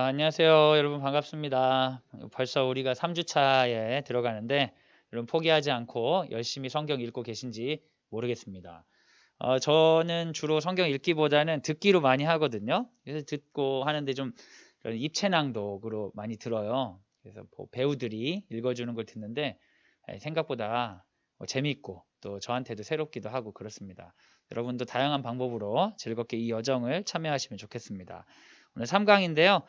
안녕하세요. 여러분 반갑습니다. 벌써 우리가 3주 차에 들어가는데 여러분 포기하지 않고 열심히 성경 읽고 계신지 모르겠습니다. 저는 주로 성경 읽기보다는 듣기로 많이 하거든요. 그래서 듣고 하는데 좀 그런 입체낭독으로 많이 들어요. 그래서 배우들이 읽어주는 걸 듣는데 생각보다 재미있고 또 저한테도 새롭기도 하고 그렇습니다. 여러분도 다양한 방법으로 즐겁게 이 여정을 참여하시면 좋겠습니다. 오늘 3강인데요.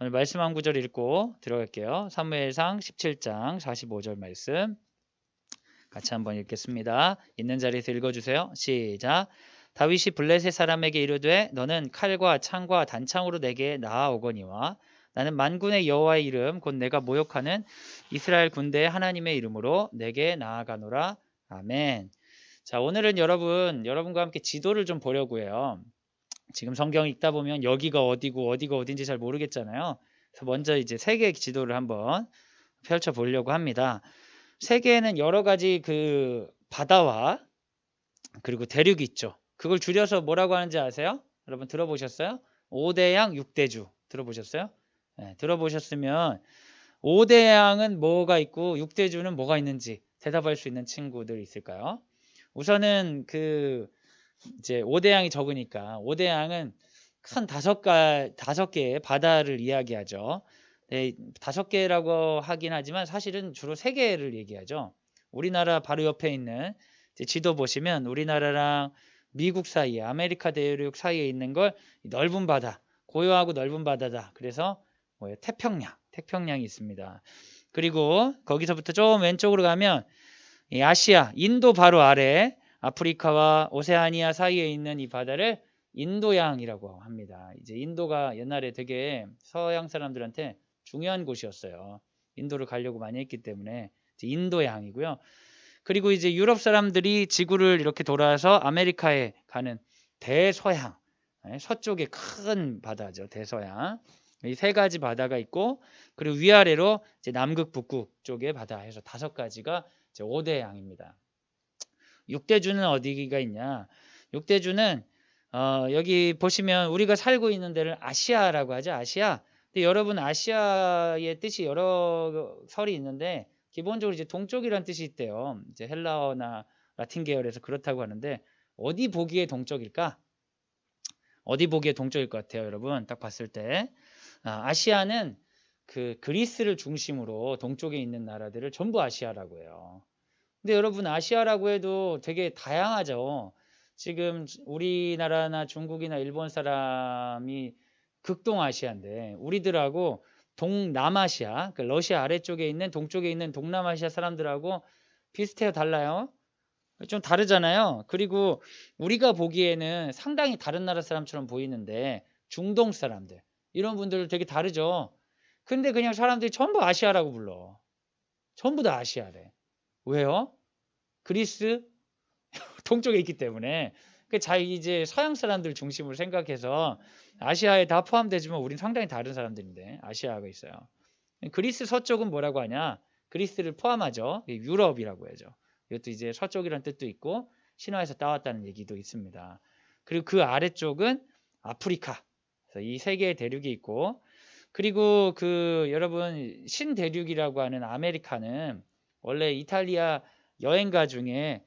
오늘 말씀 한 구절 읽고 들어갈게요. 사무엘상 17장 45절 말씀 같이 한번 읽겠습니다. 있는 자리에서 읽어주세요. 시작. 다윗이 블레셋 사람에게 이르되 너는 칼과 창과 단창으로 내게 나아오거니와 나는 만군의 여호와의 이름 곧 내가 모욕하는 이스라엘 군대의 하나님의 이름으로 내게 나아가노라. 아멘. 자, 오늘은 여러분과 함께 지도를 좀 보려고 해요. 지금 성경 읽다 보면 여기가 어디고 어디가 어딘지 잘 모르겠잖아요. 그래서 먼저 이제 세계 지도를 한번 펼쳐 보려고 합니다. 세계에는 여러 가지 그 바다와 그리고 대륙이 있죠. 그걸 줄여서 뭐라고 하는지 아세요? 여러분 들어보셨어요? 5대양 6대주 들어보셨어요? 네, 들어보셨으면 5대양은 뭐가 있고 6대주는 뭐가 있는지 대답할 수 있는 친구들 있을까요? 우선은 이제 5대양이 적으니까 5대양은 큰 5개의 바다를 이야기하죠. 네, 5개라고 하긴 하지만 사실은 주로 3개를 얘기하죠. 우리나라 바로 옆에 있는 지도 보시면 우리나라랑 미국 사이에 아메리카 대륙 사이에 있는 걸 넓은 바다, 고요하고 넓은 바다다. 그래서 뭐예요? 태평양이 있습니다. 그리고 거기서부터 좀 왼쪽으로 가면 이 아시아, 인도 바로 아래 아프리카와 오세아니아 사이에 있는 이 바다를 인도양이라고 합니다. 이제 인도가 옛날에 되게 서양 사람들한테 중요한 곳이었어요. 인도를 가려고 많이 했기 때문에 이제 인도양이고요. 그리고 이제 유럽 사람들이 지구를 이렇게 돌아서 아메리카에 가는 대서양, 서쪽에 큰 바다죠. 대서양. 이 3가지 바다가 있고 그리고 위아래로 이제 남극, 북극 쪽의 바다 해서 5가지가 이제 5대양입니다. 6대주는 어디가 있냐? 6대주는 여기 보시면 우리가 살고 있는 데를 아시아라고 하죠. 아시아. 근데 여러분 아시아의 뜻이 여러 설이 있는데 기본적으로 이제 동쪽이라는 뜻이 있대요. 이제 헬라어나 라틴 계열에서 그렇다고 하는데 어디 보기에 동쪽일까? 어디 보기에 동쪽일 것 같아요, 여러분? 딱 봤을 때. 아시아는 그 그리스를 중심으로 동쪽에 있는 나라들을 전부 아시아라고 해요. 근데 여러분 아시아라고 해도 되게 다양하죠. 지금 우리나라나 중국이나 일본 사람이 극동아시아인데 우리들하고 동남아시아, 그 러시아 아래쪽에 있는 동쪽에 있는 동남아시아 사람들하고 비슷해요, 달라요? 좀 다르잖아요. 그리고 우리가 보기에는 상당히 다른 나라 사람처럼 보이는데 중동 사람들 이런 분들 되게 다르죠. 근데 그냥 사람들이 전부 아시아라고 불러. 전부 다 아시아래. 왜요? 그리스 동쪽에 있기 때문에 이제 서양 사람들 중심으로 생각해서 아시아에 다 포함되지만 우린 상당히 다른 사람들인데 아시아가 있어요. 그리스 서쪽은 뭐라고 하냐? 그리스를 포함하죠. 유럽이라고 하죠. 이것도 이제 서쪽이라는 뜻도 있고 신화에서 따왔다는 얘기도 있습니다. 그리고 그 아래쪽은 아프리카. 그래서 이 3개의 대륙이 있고 그리고 여러분 신대륙이라고 하는 아메리카는 원래 이탈리아 여행가 중에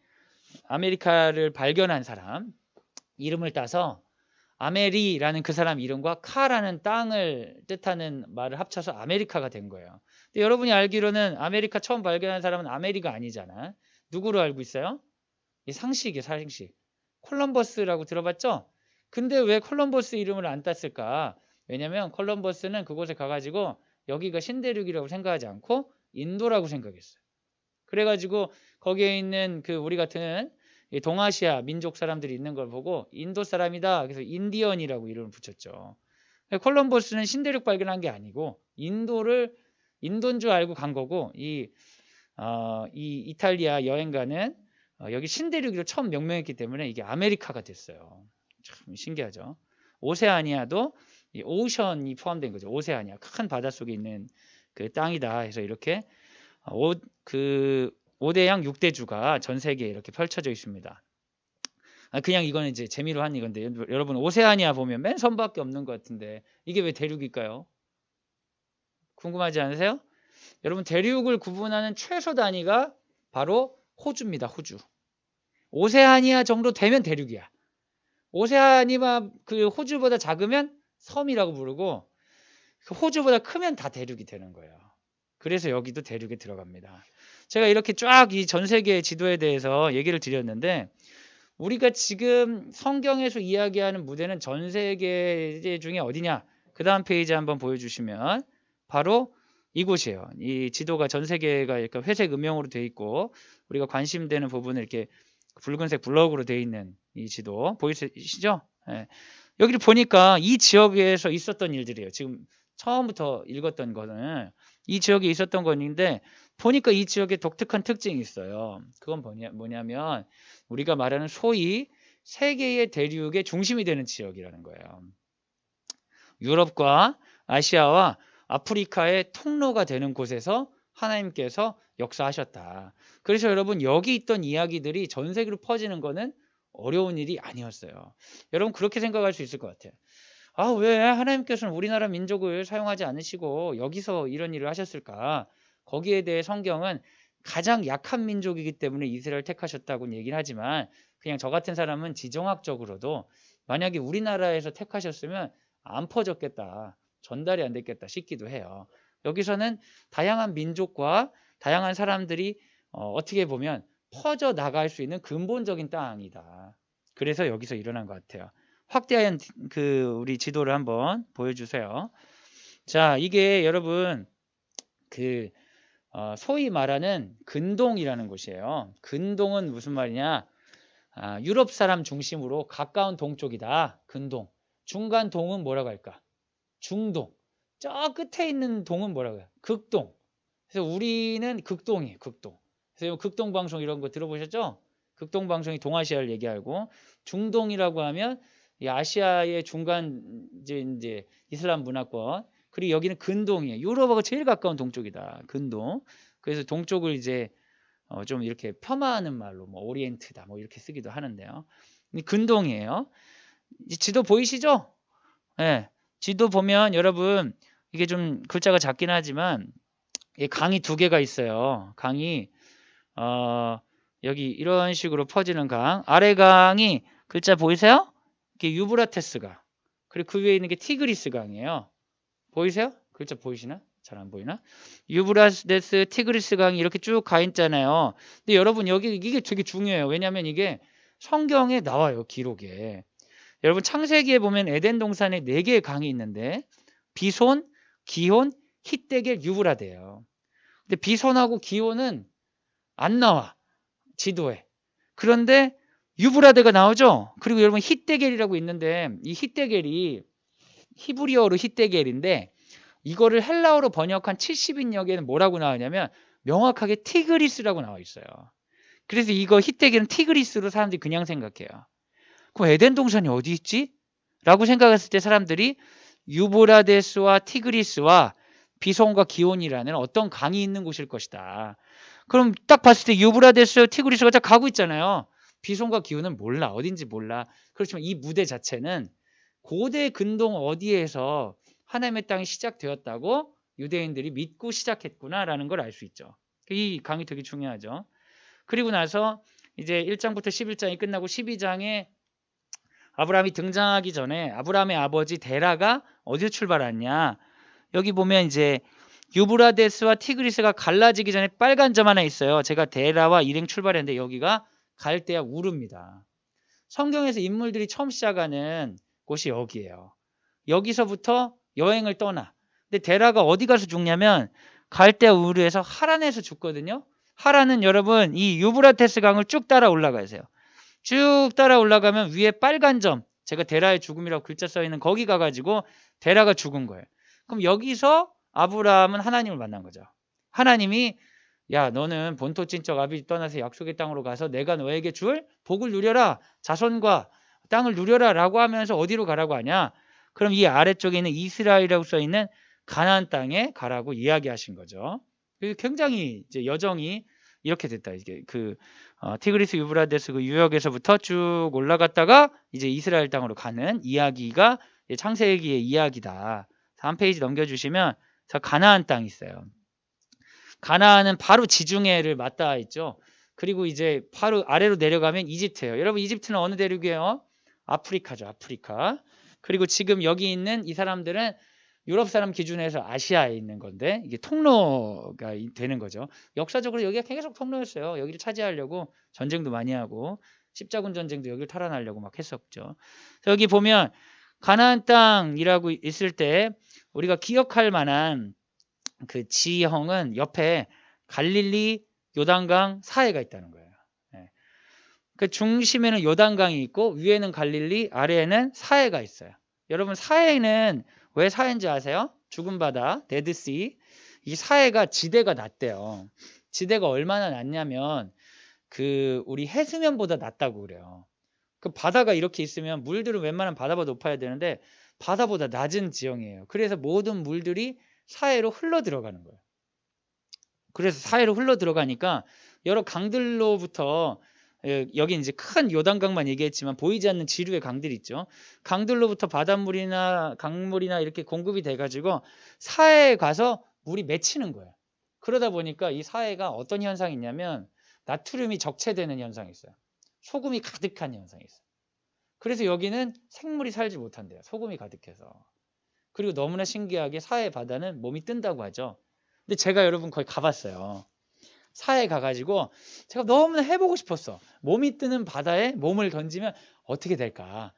아메리카를 발견한 사람 이름을 따서 아메리라는 그 사람 이름과 카라는 땅을 뜻하는 말을 합쳐서 아메리카가 된 거예요. 근데 여러분이 알기로는 아메리카 처음 발견한 사람은 아메리가 아니잖아. 누구로 알고 있어요? 이 상식이에요, 상식. 콜럼버스라고 들어봤죠? 근데 왜 콜럼버스 이름을 안 땄을까? 왜냐면 콜럼버스는 그곳에 가가지고 여기가 신대륙이라고 생각하지 않고 인도라고 생각했어요. 그래가지고 거기에 있는 우리 같은 동아시아 민족 사람들이 있는 걸 보고 인도 사람이다. 그래서 인디언이라고 이름을 붙였죠. 콜럼버스는 신대륙 발견한 게 아니고 인도인 줄 알고 간 거고 이 이탈리아 여행가는 여기 신대륙으로 처음 명명했기 때문에 이게 아메리카가 됐어요. 참 신기하죠. 오세아니아도 이 오션이 포함된 거죠. 오세아니아 큰 바닷속에 있는 그 땅이다 해서 이렇게 5대양 6대주가 전 세계에 이렇게 펼쳐져 있습니다. 그냥 이거는 이제 재미로 한 이건데 여러분 오세아니아 보면 맨 선밖에 없는 것 같은데 이게 왜 대륙일까요? 궁금하지 않으세요? 여러분 대륙을 구분하는 최소 단위가 바로 호주입니다. 호주. 오세아니아 정도 되면 대륙이야. 오세아니아 그 호주보다 작으면 섬이라고 부르고 호주보다 크면 다 대륙이 되는 거예요. 그래서 여기도 대륙에 들어갑니다. 제가 이렇게 쫙 이 전 세계 지도에 대해서 얘기를 드렸는데 우리가 지금 성경에서 이야기하는 무대는 전 세계 중에 어디냐? 그 다음 페이지 한번 보여주시면 바로 이곳이에요. 이 지도가 전 세계가 이렇게 회색 음영으로 되어 있고 우리가 관심되는 부분을 이렇게 붉은색 블럭으로 되어 있는 이 지도 보이시죠? 예. 여기를 보니까 이 지역에서 있었던 일들이에요. 지금 처음부터 읽었던 거는 이 지역에 있었던 건데 보니까 이 지역에 독특한 특징이 있어요. 그건 뭐냐면 우리가 말하는 소위 세계의 대륙의 중심이 되는 지역이라는 거예요. 유럽과 아시아와 아프리카의 통로가 되는 곳에서 하나님께서 역사하셨다. 그래서 여러분 여기 있던 이야기들이 전 세계로 퍼지는 거는 어려운 일이 아니었어요. 여러분 그렇게 생각할 수 있을 것 같아요. 아, 왜 하나님께서는 우리나라 민족을 사용하지 않으시고 여기서 이런 일을 하셨을까? 거기에 대해 성경은 가장 약한 민족이기 때문에 이스라엘을 택하셨다고 얘기를 하지만 그냥 저 같은 사람은 지정학적으로도 만약에 우리나라에서 택하셨으면 안 퍼졌겠다. 전달이 안 됐겠다 싶기도 해요. 여기서는 다양한 민족과 다양한 사람들이 어떻게 보면 퍼져 나갈 수 있는 근본적인 땅이다. 그래서 여기서 일어난 것 같아요. 확대한 그 우리 지도를 한번 보여주세요. 자, 이게 여러분 그 소위 말하는 근동이라는 곳이에요. 근동은 무슨 말이냐? 유럽 사람 중심으로 가까운 동쪽이다. 근동. 중간 동은 뭐라고 할까? 중동. 저 끝에 있는 동은 뭐라고 해요? 극동. 그래서 우리는 극동이에요. 극동. 그래서 극동 방송 이런 거 들어보셨죠? 극동 방송이 동아시아를 얘기하고 중동이라고 하면 이 아시아의 중간 이제 이슬람 문화권. 그리고 여기는 근동이에요. 유럽하고 제일 가까운 동쪽이다. 근동. 그래서 동쪽을 이제 좀 이렇게 폄하하는 말로 뭐 오리엔트다 뭐 이렇게 쓰기도 하는데요. 근동이에요. 지도 보이시죠? 네. 지도 보면 여러분 이게 좀 글자가 작긴 하지만 강이 두 개가 있어요. 강이 여기 이런 식으로 퍼지는 강. 아래 강이 글자 보이세요? 이게 유브라테스강. 그리고 그 위에 있는 게 티그리스 강이에요. 보이세요? 글자 보이시나? 잘 안 보이나? 유브라테스, 티그리스 강이 이렇게 쭉 가 있잖아요. 근데 여러분 여기 이게 되게 중요해요. 왜냐하면 이게 성경에 나와요. 기록에. 여러분 창세기에 보면 에덴 동산에 4개의 강이 있는데 비손, 기혼, 힛데겔, 유브라데예요. 근데 비손하고 기혼은 안 나와. 지도에. 그런데 유브라데가 나오죠. 그리고 여러분 힛데겔이라고 있는데 이 힛데겔이 히브리어로 힛데겔인데 이거를 헬라어로 번역한 70인역에는 뭐라고 나오냐면 명확하게 티그리스라고 나와 있어요. 그래서 이거 힛데겔은 티그리스로 사람들이 그냥 생각해요. 그럼 에덴 동산이 어디 있지? 라고 생각했을 때 사람들이 유브라데스와 티그리스와 비손과 기온이라는 어떤 강이 있는 곳일 것이다. 그럼 딱 봤을 때 유브라데스, 티그리스가 딱 가고 있잖아요. 비손과 기온은 몰라. 어딘지 몰라. 그렇지만 이 무대 자체는 고대 근동 어디에서 하나님의 땅이 시작되었다고 유대인들이 믿고 시작했구나라는 걸 알 수 있죠. 이 강이 되게 중요하죠. 그리고 나서 이제 1장부터 11장이 끝나고 12장에 아브라함이 등장하기 전에 아브라함의 아버지 데라가 어디서 출발했냐? 여기 보면 이제 유브라데스와 티그리스가 갈라지기 전에 빨간 점 하나 있어요. 제가 데라와 일행 출발했는데 여기가 갈대아 우르입니다. 성경에서 인물들이 처음 시작하는 곳이 여기예요. 여기서부터 여행을 떠나. 근데 데라가 어디 가서 죽냐면 갈대아 우르에서 하란에서 죽거든요. 하란은 여러분 이 유브라테스 강을 쭉 따라 올라가세요. 쭉 따라 올라가면 위에 빨간 점, 제가 데라의 죽음이라고 글자 써있는 거기 가가지고 데라가 죽은 거예요. 그럼 여기서 아브라함은 하나님을 만난 거죠. 하나님이 야 너는 본토 친척 아비 떠나서 약속의 땅으로 가서 내가 너에게 줄 복을 누려라. 자손과 땅을 누려라 라고 하면서 어디로 가라고 하냐. 그럼 이 아래쪽에 있는 이스라엘이라고 써있는 가나안 땅에 가라고 이야기하신 거죠. 굉장히 이제 여정이 이렇게 됐다. 이게 티그리스 유브라데스 그 유역에서부터 쭉 올라갔다가 이제 이스라엘 땅으로 가는 이야기가 창세기의 이야기다. 다음 페이지 넘겨주시면 자, 가나안 땅이 있어요. 가나안은 바로 지중해를 맞닿아 있죠. 그리고 이제 바로 아래로 내려가면 이집트예요. 여러분 이집트는 어느 대륙이에요? 아프리카죠. 아프리카. 그리고 지금 여기 있는 이 사람들은 유럽 사람 기준에서 아시아에 있는 건데 이게 통로가 되는 거죠. 역사적으로 여기가 계속 통로였어요. 여기를 차지하려고 전쟁도 많이 하고 십자군 전쟁도 여기를 탈환하려고 막 했었죠. 여기 보면 가나안 땅이라고 있을 때 우리가 기억할 만한 그 지형은 옆에 갈릴리, 요단강, 사해가 있다는 거예요. 예. 그 중심에는 요단강이 있고 위에는 갈릴리, 아래에는 사해가 있어요. 여러분 사해는 왜 사해인지 아세요? 죽은 바다, 데드씨. 이 사해가 지대가 낮대요. 지대가 얼마나 낮냐면 그 우리 해수면보다 낮다고 그래요. 그 바다가 이렇게 있으면 물들은 웬만한 바다보다 높아야 되는데 바다보다 낮은 지형이에요. 그래서 모든 물들이 사해로 흘러 들어가는 거예요. 그래서 사해로 흘러 들어가니까 여러 강들로부터 여기 이제 큰 요단강만 얘기했지만 보이지 않는 지류의 강들이 있죠. 강들로부터 바닷물이나 강물이나 이렇게 공급이 돼가지고 사해에 가서 물이 맺히는 거예요. 그러다 보니까 이 사해가 어떤 현상이 있냐면 나트륨이 적체되는 현상이 있어요. 소금이 가득한 현상이 있어요. 그래서 여기는 생물이 살지 못한대요. 소금이 가득해서. 그리고 너무나 신기하게 사해 바다는 몸이 뜬다고 하죠. 근데 제가 여러분 거기 가봤어요. 사해 가가지고 제가 너무나 해보고 싶었어. 몸이 뜨는 바다에 몸을 던지면 어떻게 될까.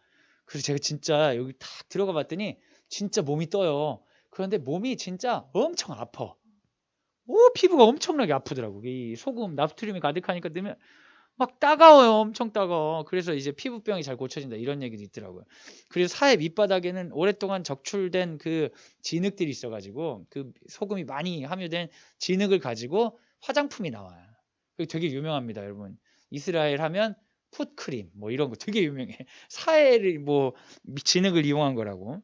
그래서 제가 진짜 여기 탁 들어가 봤더니 진짜 몸이 떠요. 그런데 몸이 진짜 엄청 아파. 피부가 엄청나게 아프더라고. 이 소금, 나트륨이 가득하니까 넣으면 막 따가워요. 엄청 따가워. 그래서 이제 피부병이 잘 고쳐진다. 이런 얘기도 있더라고요. 그래서 사해 밑바닥에는 오랫동안 적출된 그 진흙들이 있어가지고 그 소금이 많이 함유된 진흙을 가지고 화장품이 나와요. 그게 되게 유명합니다, 여러분. 이스라엘 하면 풋크림 뭐 이런 거 되게 유명해. 사해를 뭐 진흙을 이용한 거라고.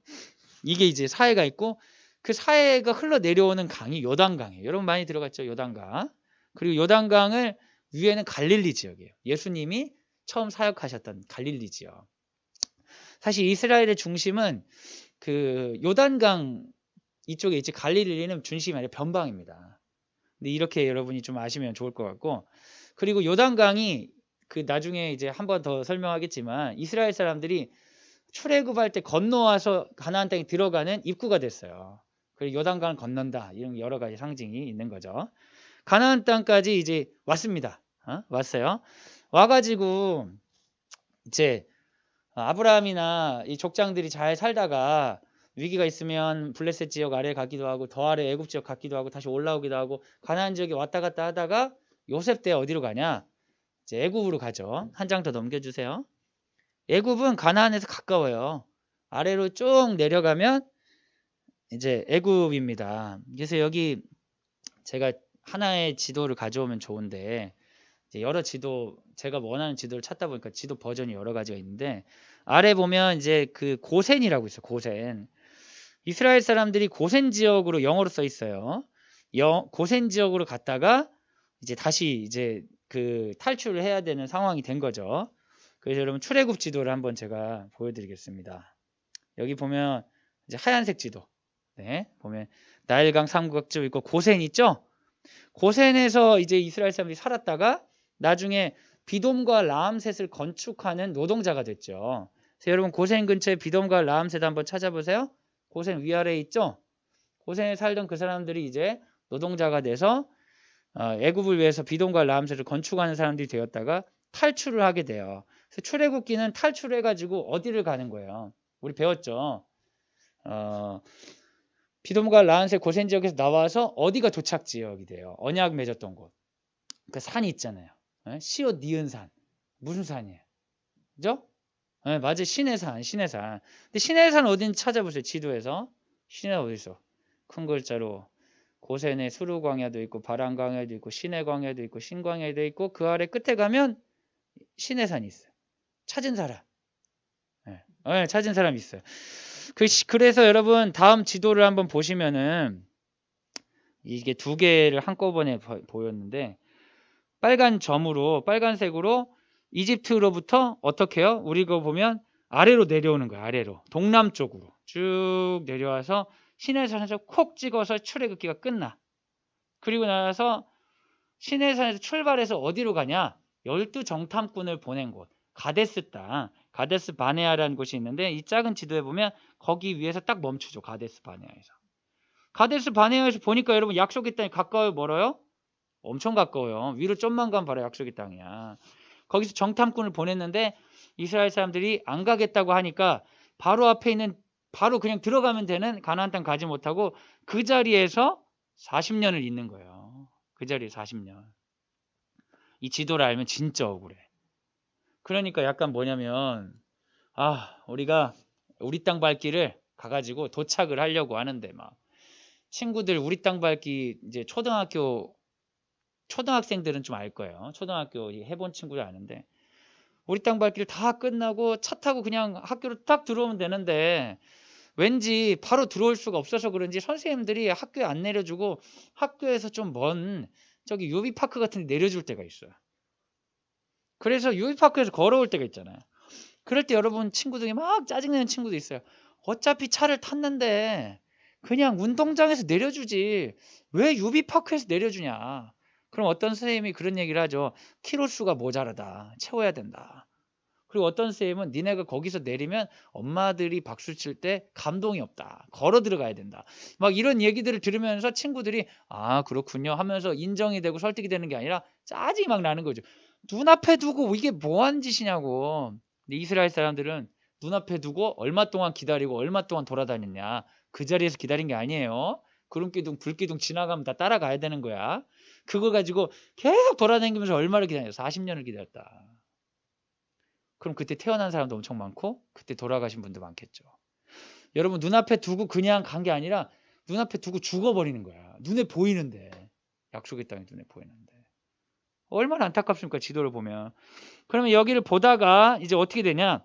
이게 이제 사해가 있고 그 사해가 흘러 내려오는 강이 요단강이에요. 여러분 많이 들어갔죠, 요단강. 그리고 요단강을 위에는 갈릴리 지역이에요. 예수님이 처음 사역하셨던 갈릴리 지역. 사실 이스라엘의 중심은 그 요단강 이쪽에 있지 갈릴리는 중심이 아니라 변방입니다. 근데 이렇게 여러분이 좀 아시면 좋을 것 같고, 그리고 요단강이 그 나중에 이제 한 번 더 설명하겠지만 이스라엘 사람들이 출애굽할 때 건너와서 가나안 땅에 들어가는 입구가 됐어요. 그리고 요단강을 건넌다 이런 여러 가지 상징이 있는 거죠. 가나안 땅까지 이제 왔습니다. 왔어요. 와가지고 이제 아브라함이나 이 족장들이 잘 살다가 위기가 있으면 블레셋 지역 아래 가기도 하고 더 아래 애굽 지역 가기도 하고 다시 올라오기도 하고 가나안 지역에 왔다 갔다 하다가 요셉 때 어디로 가냐? 이제 애굽으로 가죠. 한 장 더 넘겨주세요. 애굽은 가나안에서 가까워요. 아래로 쭉 내려가면 이제 애굽입니다. 그래서 여기 제가 하나의 지도를 가져오면 좋은데 이제 여러 지도 제가 원하는 지도를 찾다 보니까 지도 버전이 여러 가지가 있는데 아래 보면 이제 그 고센이라고 있어요. 고센. 이스라엘 사람들이 고센 지역으로 영어로 써 있어요. 고센 지역으로 갔다가 이제 다시 이제 그 탈출을 해야 되는 상황이 된 거죠. 그래서 여러분 출애굽 지도를 한번 제가 보여드리겠습니다. 여기 보면 이제 하얀색 지도. 네, 보면 나일강 삼각洲있고 고센 있죠? 고센에서 이제 이스라엘 사람들이 살았다가 나중에 비돔과 라암셋을 건축하는 노동자가 됐죠. 그래서 여러분 고센 근처에 비돔과 라암셋 한번 찾아보세요. 고센 위아래에 있죠? 고센에 살던 그 사람들이 이제 노동자가 돼서 애굽을 위해서 비돔과 라암셋을 건축하는 사람들이 되었다가 탈출을 하게 돼요. 그래서 출애굽기는 탈출해가지고 어디를 가는 거예요? 우리 배웠죠? 비돔과 라암셋 고센 지역에서 나와서 어디가 도착 지역이 돼요? 언약 맺었던 곳. 그 산이 있잖아요. 시옷 니은 산. 무슨 산이에요? 그죠? 네, 맞아요. 시내산, 시내산. 근데 시내산 어딘지 찾아보세요. 지도에서. 시내 어디 있어? 큰 글자로. 고센에 수르광야도 있고 바람광야도 있고 시내광야도 있고 신광야도 있고 그 아래 끝에 가면 시내산이 있어요. 찾은 사람. 네, 찾은 사람이 있어요. 그래서 여러분 다음 지도를 한번 보시면은 이게 두 개를 한꺼번에 보였는데 빨간 점으로 빨간색으로 이집트로부터 어떻게 해요? 우리가 보면 아래로 내려오는 거예요. 아래로 동남쪽으로 쭉 내려와서 시내산에서 콕 찍어서 출애굽기가 끝나. 그리고 나서 시내산에서 출발해서 어디로 가냐? 12정탐꾼을 보낸 곳. 가데스 땅. 가데스 바네아라는 곳이 있는데 이 작은 지도에 보면 거기 위에서 딱 멈추죠. 가데스 바네아에서. 가데스 바네아에서 보니까 여러분 약속의 땅이 가까워요? 멀어요? 엄청 가까워요. 위로 좀만 가면 바로 약속의 땅이야. 거기서 정탐꾼을 보냈는데 이스라엘 사람들이 안 가겠다고 하니까 바로 앞에 있는 바로 그냥 들어가면 되는 가나안 땅 가지 못하고 그 자리에서 40년을 있는 거예요. 그 자리에 40년. 이 지도를 알면 진짜 억울해. 그러니까 약간 뭐냐면 우리가 우리 땅 밟기를 가가지고 도착을 하려고 하는데 막 친구들 우리 땅 밟기 이제 초등학생들은 좀 알 거예요. 초등학교 해본 친구들 아는데 우리 땅 밟기를 다 끝나고 차 타고 그냥 학교로 딱 들어오면 되는데 왠지 바로 들어올 수가 없어서 그런지 선생님들이 학교에 안 내려주고 학교에서 좀 먼 저기 유비파크 같은 데 내려줄 때가 있어요. 그래서 유비파크에서 걸어올 때가 있잖아요. 그럴 때 여러분 친구들이 막 짜증내는 친구도 있어요. 어차피 차를 탔는데 그냥 운동장에서 내려주지 왜 유비파크에서 내려주냐. 그럼 어떤 선생님이 그런 얘기를 하죠. 키로수가 모자라다. 채워야 된다. 그리고 어떤 선생님은 니네가 거기서 내리면 엄마들이 박수 칠 때 감동이 없다. 걸어 들어가야 된다. 막 이런 얘기들을 들으면서 친구들이 그렇군요 하면서 인정이 되고 설득이 되는 게 아니라 짜증이 막 나는 거죠. 눈앞에 두고 이게 뭐한 짓이냐고. 근데 이스라엘 사람들은 눈앞에 두고 얼마 동안 기다리고 얼마 동안 돌아다녔냐. 그 자리에서 기다린 게 아니에요. 구름기둥 불기둥 지나가면 다 따라가야 되는 거야. 그거 가지고 계속 돌아다니면서 얼마를 기다렸어? 40년을 기다렸다. 그럼 그때 태어난 사람도 엄청 많고 그때 돌아가신 분도 많겠죠. 여러분 눈앞에 두고 그냥 간 게 아니라 눈앞에 두고 죽어버리는 거야. 눈에 보이는데. 약속의 땅이 눈에 보이는데. 얼마나 안타깝습니까? 지도를 보면. 그러면 여기를 보다가 이제 어떻게 되냐.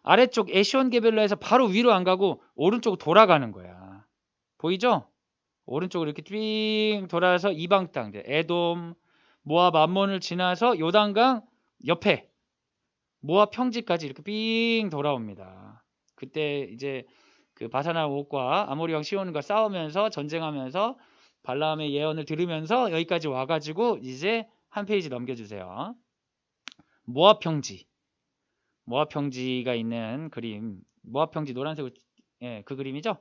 아래쪽 에시온 게벨라에서 바로 위로 안 가고 오른쪽으로 돌아가는 거야. 보이죠? 오른쪽으로 이렇게 삥 돌아서 이방 땅, 에돔, 모압, 암몬을 지나서 요단강 옆에 모압 평지까지 이렇게 삥 돌아옵니다. 그때 이제 그 바사나 옥과 아모리 왕 시온과 싸우면서 전쟁하면서 발라함의 예언을 들으면서 여기까지 와가지고 이제 한 페이지 넘겨주세요. 모압 평지. 모압 평지가 있는 그림. 모압 평지 노란색으로 그 그림이죠.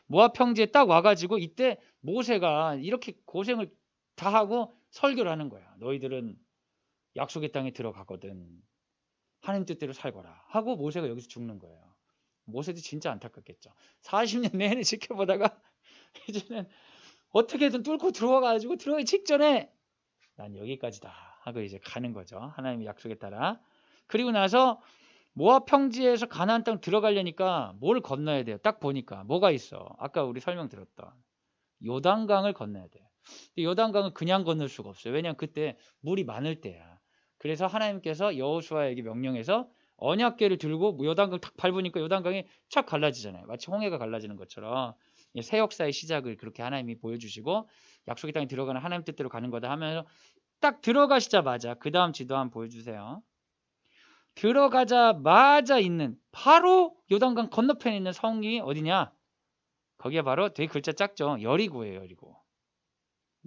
모압 평지에 딱 와가지고 이때 모세가 이렇게 고생을 다 하고 설교를 하는 거야. 너희들은 약속의 땅에 들어가거든. 하나님 뜻대로 살거라 하고 모세가 여기서 죽는 거예요. 모세도 진짜 안타깝겠죠. 40년 내내 지켜보다가 이제는 어떻게든 뚫고 들어와가지고 들어가기 직전에 난 여기까지다 하고 이제 가는 거죠. 하나님의 약속에 따라. 그리고 나서 모압 평지에서 가나안 땅 들어가려니까 뭘 건너야 돼요? 딱 보니까 뭐가 있어? 아까 우리 설명 들었던 요단강을 건너야 돼요. 요단강은 그냥 건널 수가 없어요. 왜냐하면 그때 물이 많을 때야. 그래서 하나님께서 여호수아에게 명령해서 언약궤를 들고 요단강 탁 밟으니까 요단강이 쫙 갈라지잖아요. 마치 홍해가 갈라지는 것처럼 새 역사의 시작을 그렇게 하나님이 보여주시고 약속의 땅에 들어가는 하나님 뜻대로 가는 거다 하면서 딱 들어가시자마자 그 다음 지도 한번 보여주세요. 들어가자마자 있는 바로 요단강 건너편에 있는 성이 어디냐? 거기가 바로 되게 글자 작죠. 여리고예요. 여리고.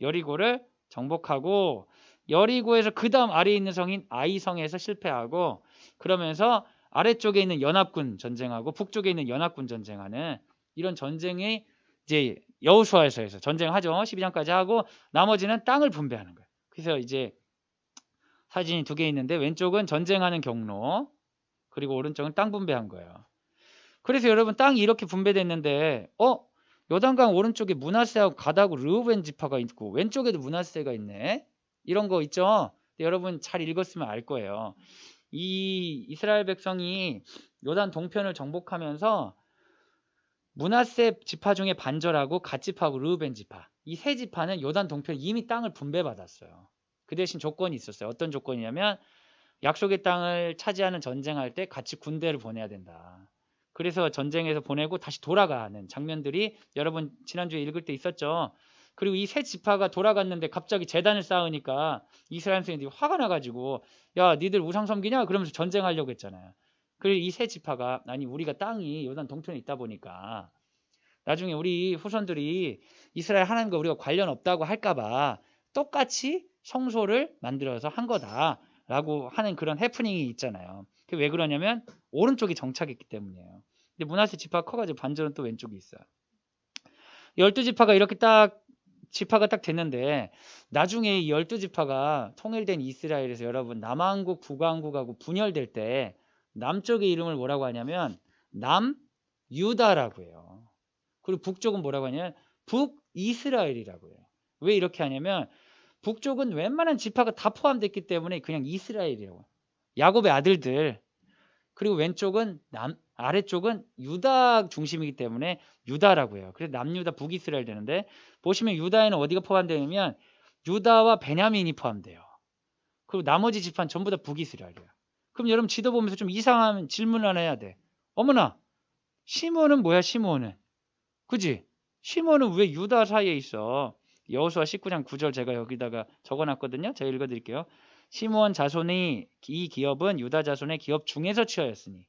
여리고를 정복하고 여리고에서 그 다음 아래에 있는 성인 아이성에서 실패하고 그러면서 아래쪽에 있는 연합군 전쟁하고 북쪽에 있는 연합군 전쟁하는 이런 전쟁이 이제 여호수아에서 전쟁하죠. 12장까지 하고 나머지는 땅을 분배하는 거예요. 그래서 이제 사진이 두 개 있는데 왼쪽은 전쟁하는 경로 그리고 오른쪽은 땅 분배한 거예요. 그래서 여러분 땅이 이렇게 분배됐는데 요단강 오른쪽에 므낫세하고 가드하고 르우벤 지파가 있고 왼쪽에도 므낫세가 있네. 이런 거 있죠. 여러분 잘 읽었으면 알 거예요. 이 이스라엘 백성이 요단 동편을 정복하면서 므낫세 지파 중에 반절하고 갓 지파하고 르우벤 지파 이 세 지파는 요단 동편 이미 땅을 분배받았어요. 그 대신 조건이 있었어요. 어떤 조건이냐면 약속의 땅을 차지하는 전쟁할 때 같이 군대를 보내야 된다. 그래서 전쟁에서 보내고 다시 돌아가는 장면들이 여러분 지난주에 읽을 때 있었죠. 그리고 이 세 지파가 돌아갔는데 갑자기 제단을 쌓으니까 이스라엘 백성들이 화가 나가지고 야 니들 우상 섬기냐? 그러면서 전쟁하려고 했잖아요. 그리고 이 세 지파가 아니 우리가 땅이 요단 동편에 있다 보니까 나중에 우리 후손들이 이스라엘 하나님과 우리가 관련 없다고 할까봐 똑같이 성소를 만들어서 한 거다라고 하는 그런 해프닝이 있잖아요. 그게 왜 그러냐면 오른쪽이 정착했기 때문이에요. 근데 므낫세 지파가 커가지고 반절은 또 왼쪽이 있어요. 12지파가 이렇게 딱 지파가 딱 됐는데 나중에 이 12지파가 통일된 이스라엘에서 여러분 남왕국 북왕국하고 분열될 때 남쪽의 이름을 뭐라고 하냐면 남유다라고 해요. 그리고 북쪽은 뭐라고 하냐면 북이스라엘이라고 해요. 왜 이렇게 하냐면 북쪽은 웬만한 지파가 다 포함됐기 때문에 그냥 이스라엘이라고 해요. 야곱의 아들들. 그리고 왼쪽은 아래쪽은 유다 중심이기 때문에 유다라고 해요. 그래서 남유다 북이스라엘 되는데 보시면 유다에는 어디가 포함되냐면 유다와 베냐민이 포함돼요. 그리고 나머지 지파는 전부 다 북이스라엘이에요. 그럼 여러분 지도 보면서 좀 이상한 질문을 하나 해야 돼. 어머나 시므온은 뭐야 시므온은? 그지? 시므온은 왜 유다 사이에 있어? 여호수아 19장 9절 제가 여기다가 적어놨거든요. 제가 읽어드릴게요. 시므온 자손이 이 기업은 유다 자손의 기업 중에서 취하였으니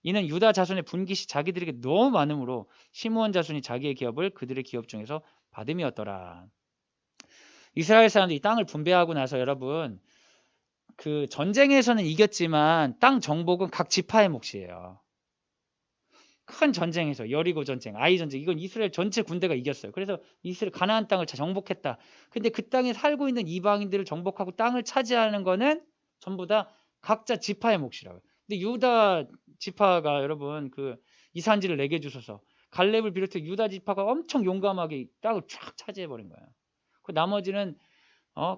이는 유다 자손의 분깃이 자기들에게 너무 많으므로 시므온 자손이 자기의 기업을 그들의 기업 중에서 받음이었더라. 이스라엘 사람들이 이 땅을 분배하고 나서 여러분 그 전쟁에서는 이겼지만 땅 정복은 각 지파의 몫이에요. 큰 전쟁에서 여리고 전쟁, 아이 전쟁 이건 이스라엘 전체 군대가 이겼어요. 그래서 이스라엘 가나안 땅을 정복했다. 근데 그 땅에 살고 있는 이방인들을 정복하고 땅을 차지하는 거는 전부 다 각자 지파의 몫이라고요. 근데 유다 지파가 여러분 그 이산지를 내게 주셔서 갈렙을 비롯해 유다 지파가 엄청 용감하게 땅을 쫙 차지해 버린 거예요. 그 나머지는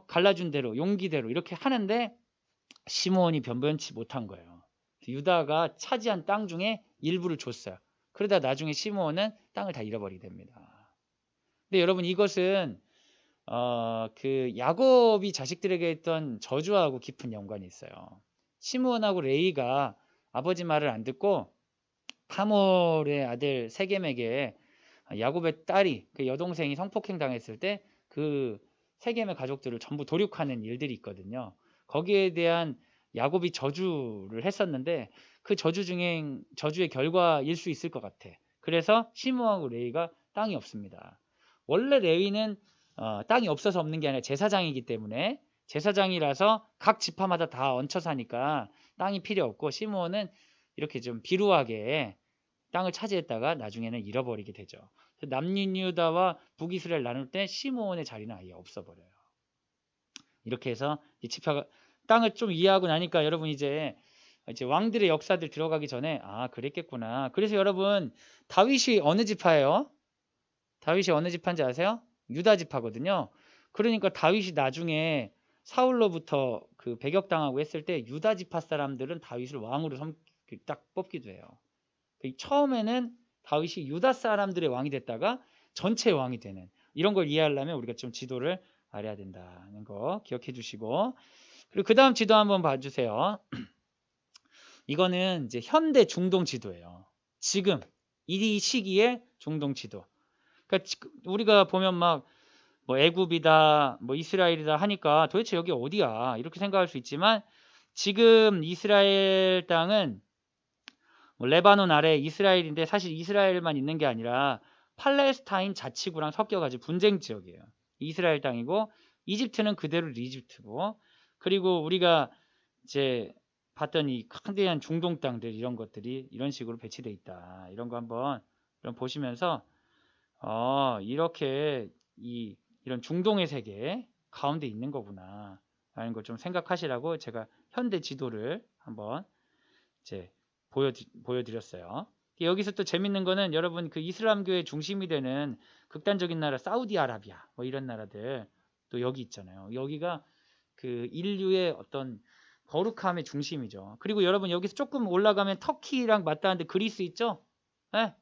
갈라준 대로 용기대로 이렇게 하는데 시므온이 변변치 못한 거예요. 유다가 차지한 땅 중에 일부를 줬어요. 그러다 나중에 시므온은 땅을 다 잃어버리게 됩니다. 근데 여러분 이것은 그 야곱이 자식들에게 했던 저주하고 깊은 연관이 있어요. 시므온하고 레이가 아버지 말을 안 듣고 하몰의 아들 세겜에게 야곱의 딸이 그 여동생이 성폭행 당했을 때 그 세겜의 가족들을 전부 도륙하는 일들이 있거든요. 거기에 대한 야곱이 저주를 했었는데 그 저주의 결과일 수 있을 것 같아. 그래서 시므온하고 레위가 땅이 없습니다. 원래 레위는 땅이 없어서 없는 게 아니라 제사장이기 때문에 제사장이라서 각 지파마다 다 얹혀 사니까 땅이 필요 없고 시므온은 이렇게 좀 비루하게 땅을 차지했다가 나중에는 잃어버리게 되죠. 남유다와 북이스라엘 나눌 때 시므온의 자리는 아예 없어버려요. 이렇게 해서 이 지파가 땅을 좀 이해하고 나니까 여러분 이제 왕들의 역사들 들어가기 전에 그랬겠구나. 그래서 여러분 다윗이 어느 지파예요? 다윗이 어느 지파인지 아세요? 유다 지파거든요. 그러니까 다윗이 나중에 사울로부터 그 배격당하고 했을 때 유다 지파 사람들은 다윗을 왕으로 딱 뽑기도 해요. 처음에는 다윗이 유다 사람들의 왕이 됐다가 전체 왕이 되는 이런 걸 이해하려면 우리가 좀 지도를 알아야 된다는 거 기억해 주시고 그리고 그 다음 지도 한번 봐주세요. 이거는 이제 현대 중동 지도예요. 지금 이 시기의 중동 지도. 그러니까 우리가 보면 막 뭐 애굽이다, 뭐 이스라엘이다 하니까 도대체 여기 어디야 이렇게 생각할 수 있지만 지금 이스라엘 땅은 뭐 레바논 아래 이스라엘인데 사실 이스라엘만 있는 게 아니라 팔레스타인 자치구랑 섞여가지고 분쟁 지역이에요. 이스라엘 땅이고 이집트는 그대로 이집트고 그리고 우리가 이제 봤던 이 큰대한 중동 땅들 이런 것들이 이런 식으로 배치되어 있다. 이런 거 한번 보시면서 이렇게 이런 중동의 세계 가운데 있는 거구나 라는 걸 좀 생각하시라고 제가 현대 지도를 한번 이제 보여드렸어요. 여기서 또 재밌는 거는 여러분 그 이슬람교의 중심이 되는 극단적인 나라 사우디아라비아 뭐 이런 나라들 또 여기 있잖아요. 여기가 그 인류의 어떤 거룩함의 중심이죠. 그리고 여러분 여기서 조금 올라가면 터키랑 맞닿는데 그리스 있죠? 네?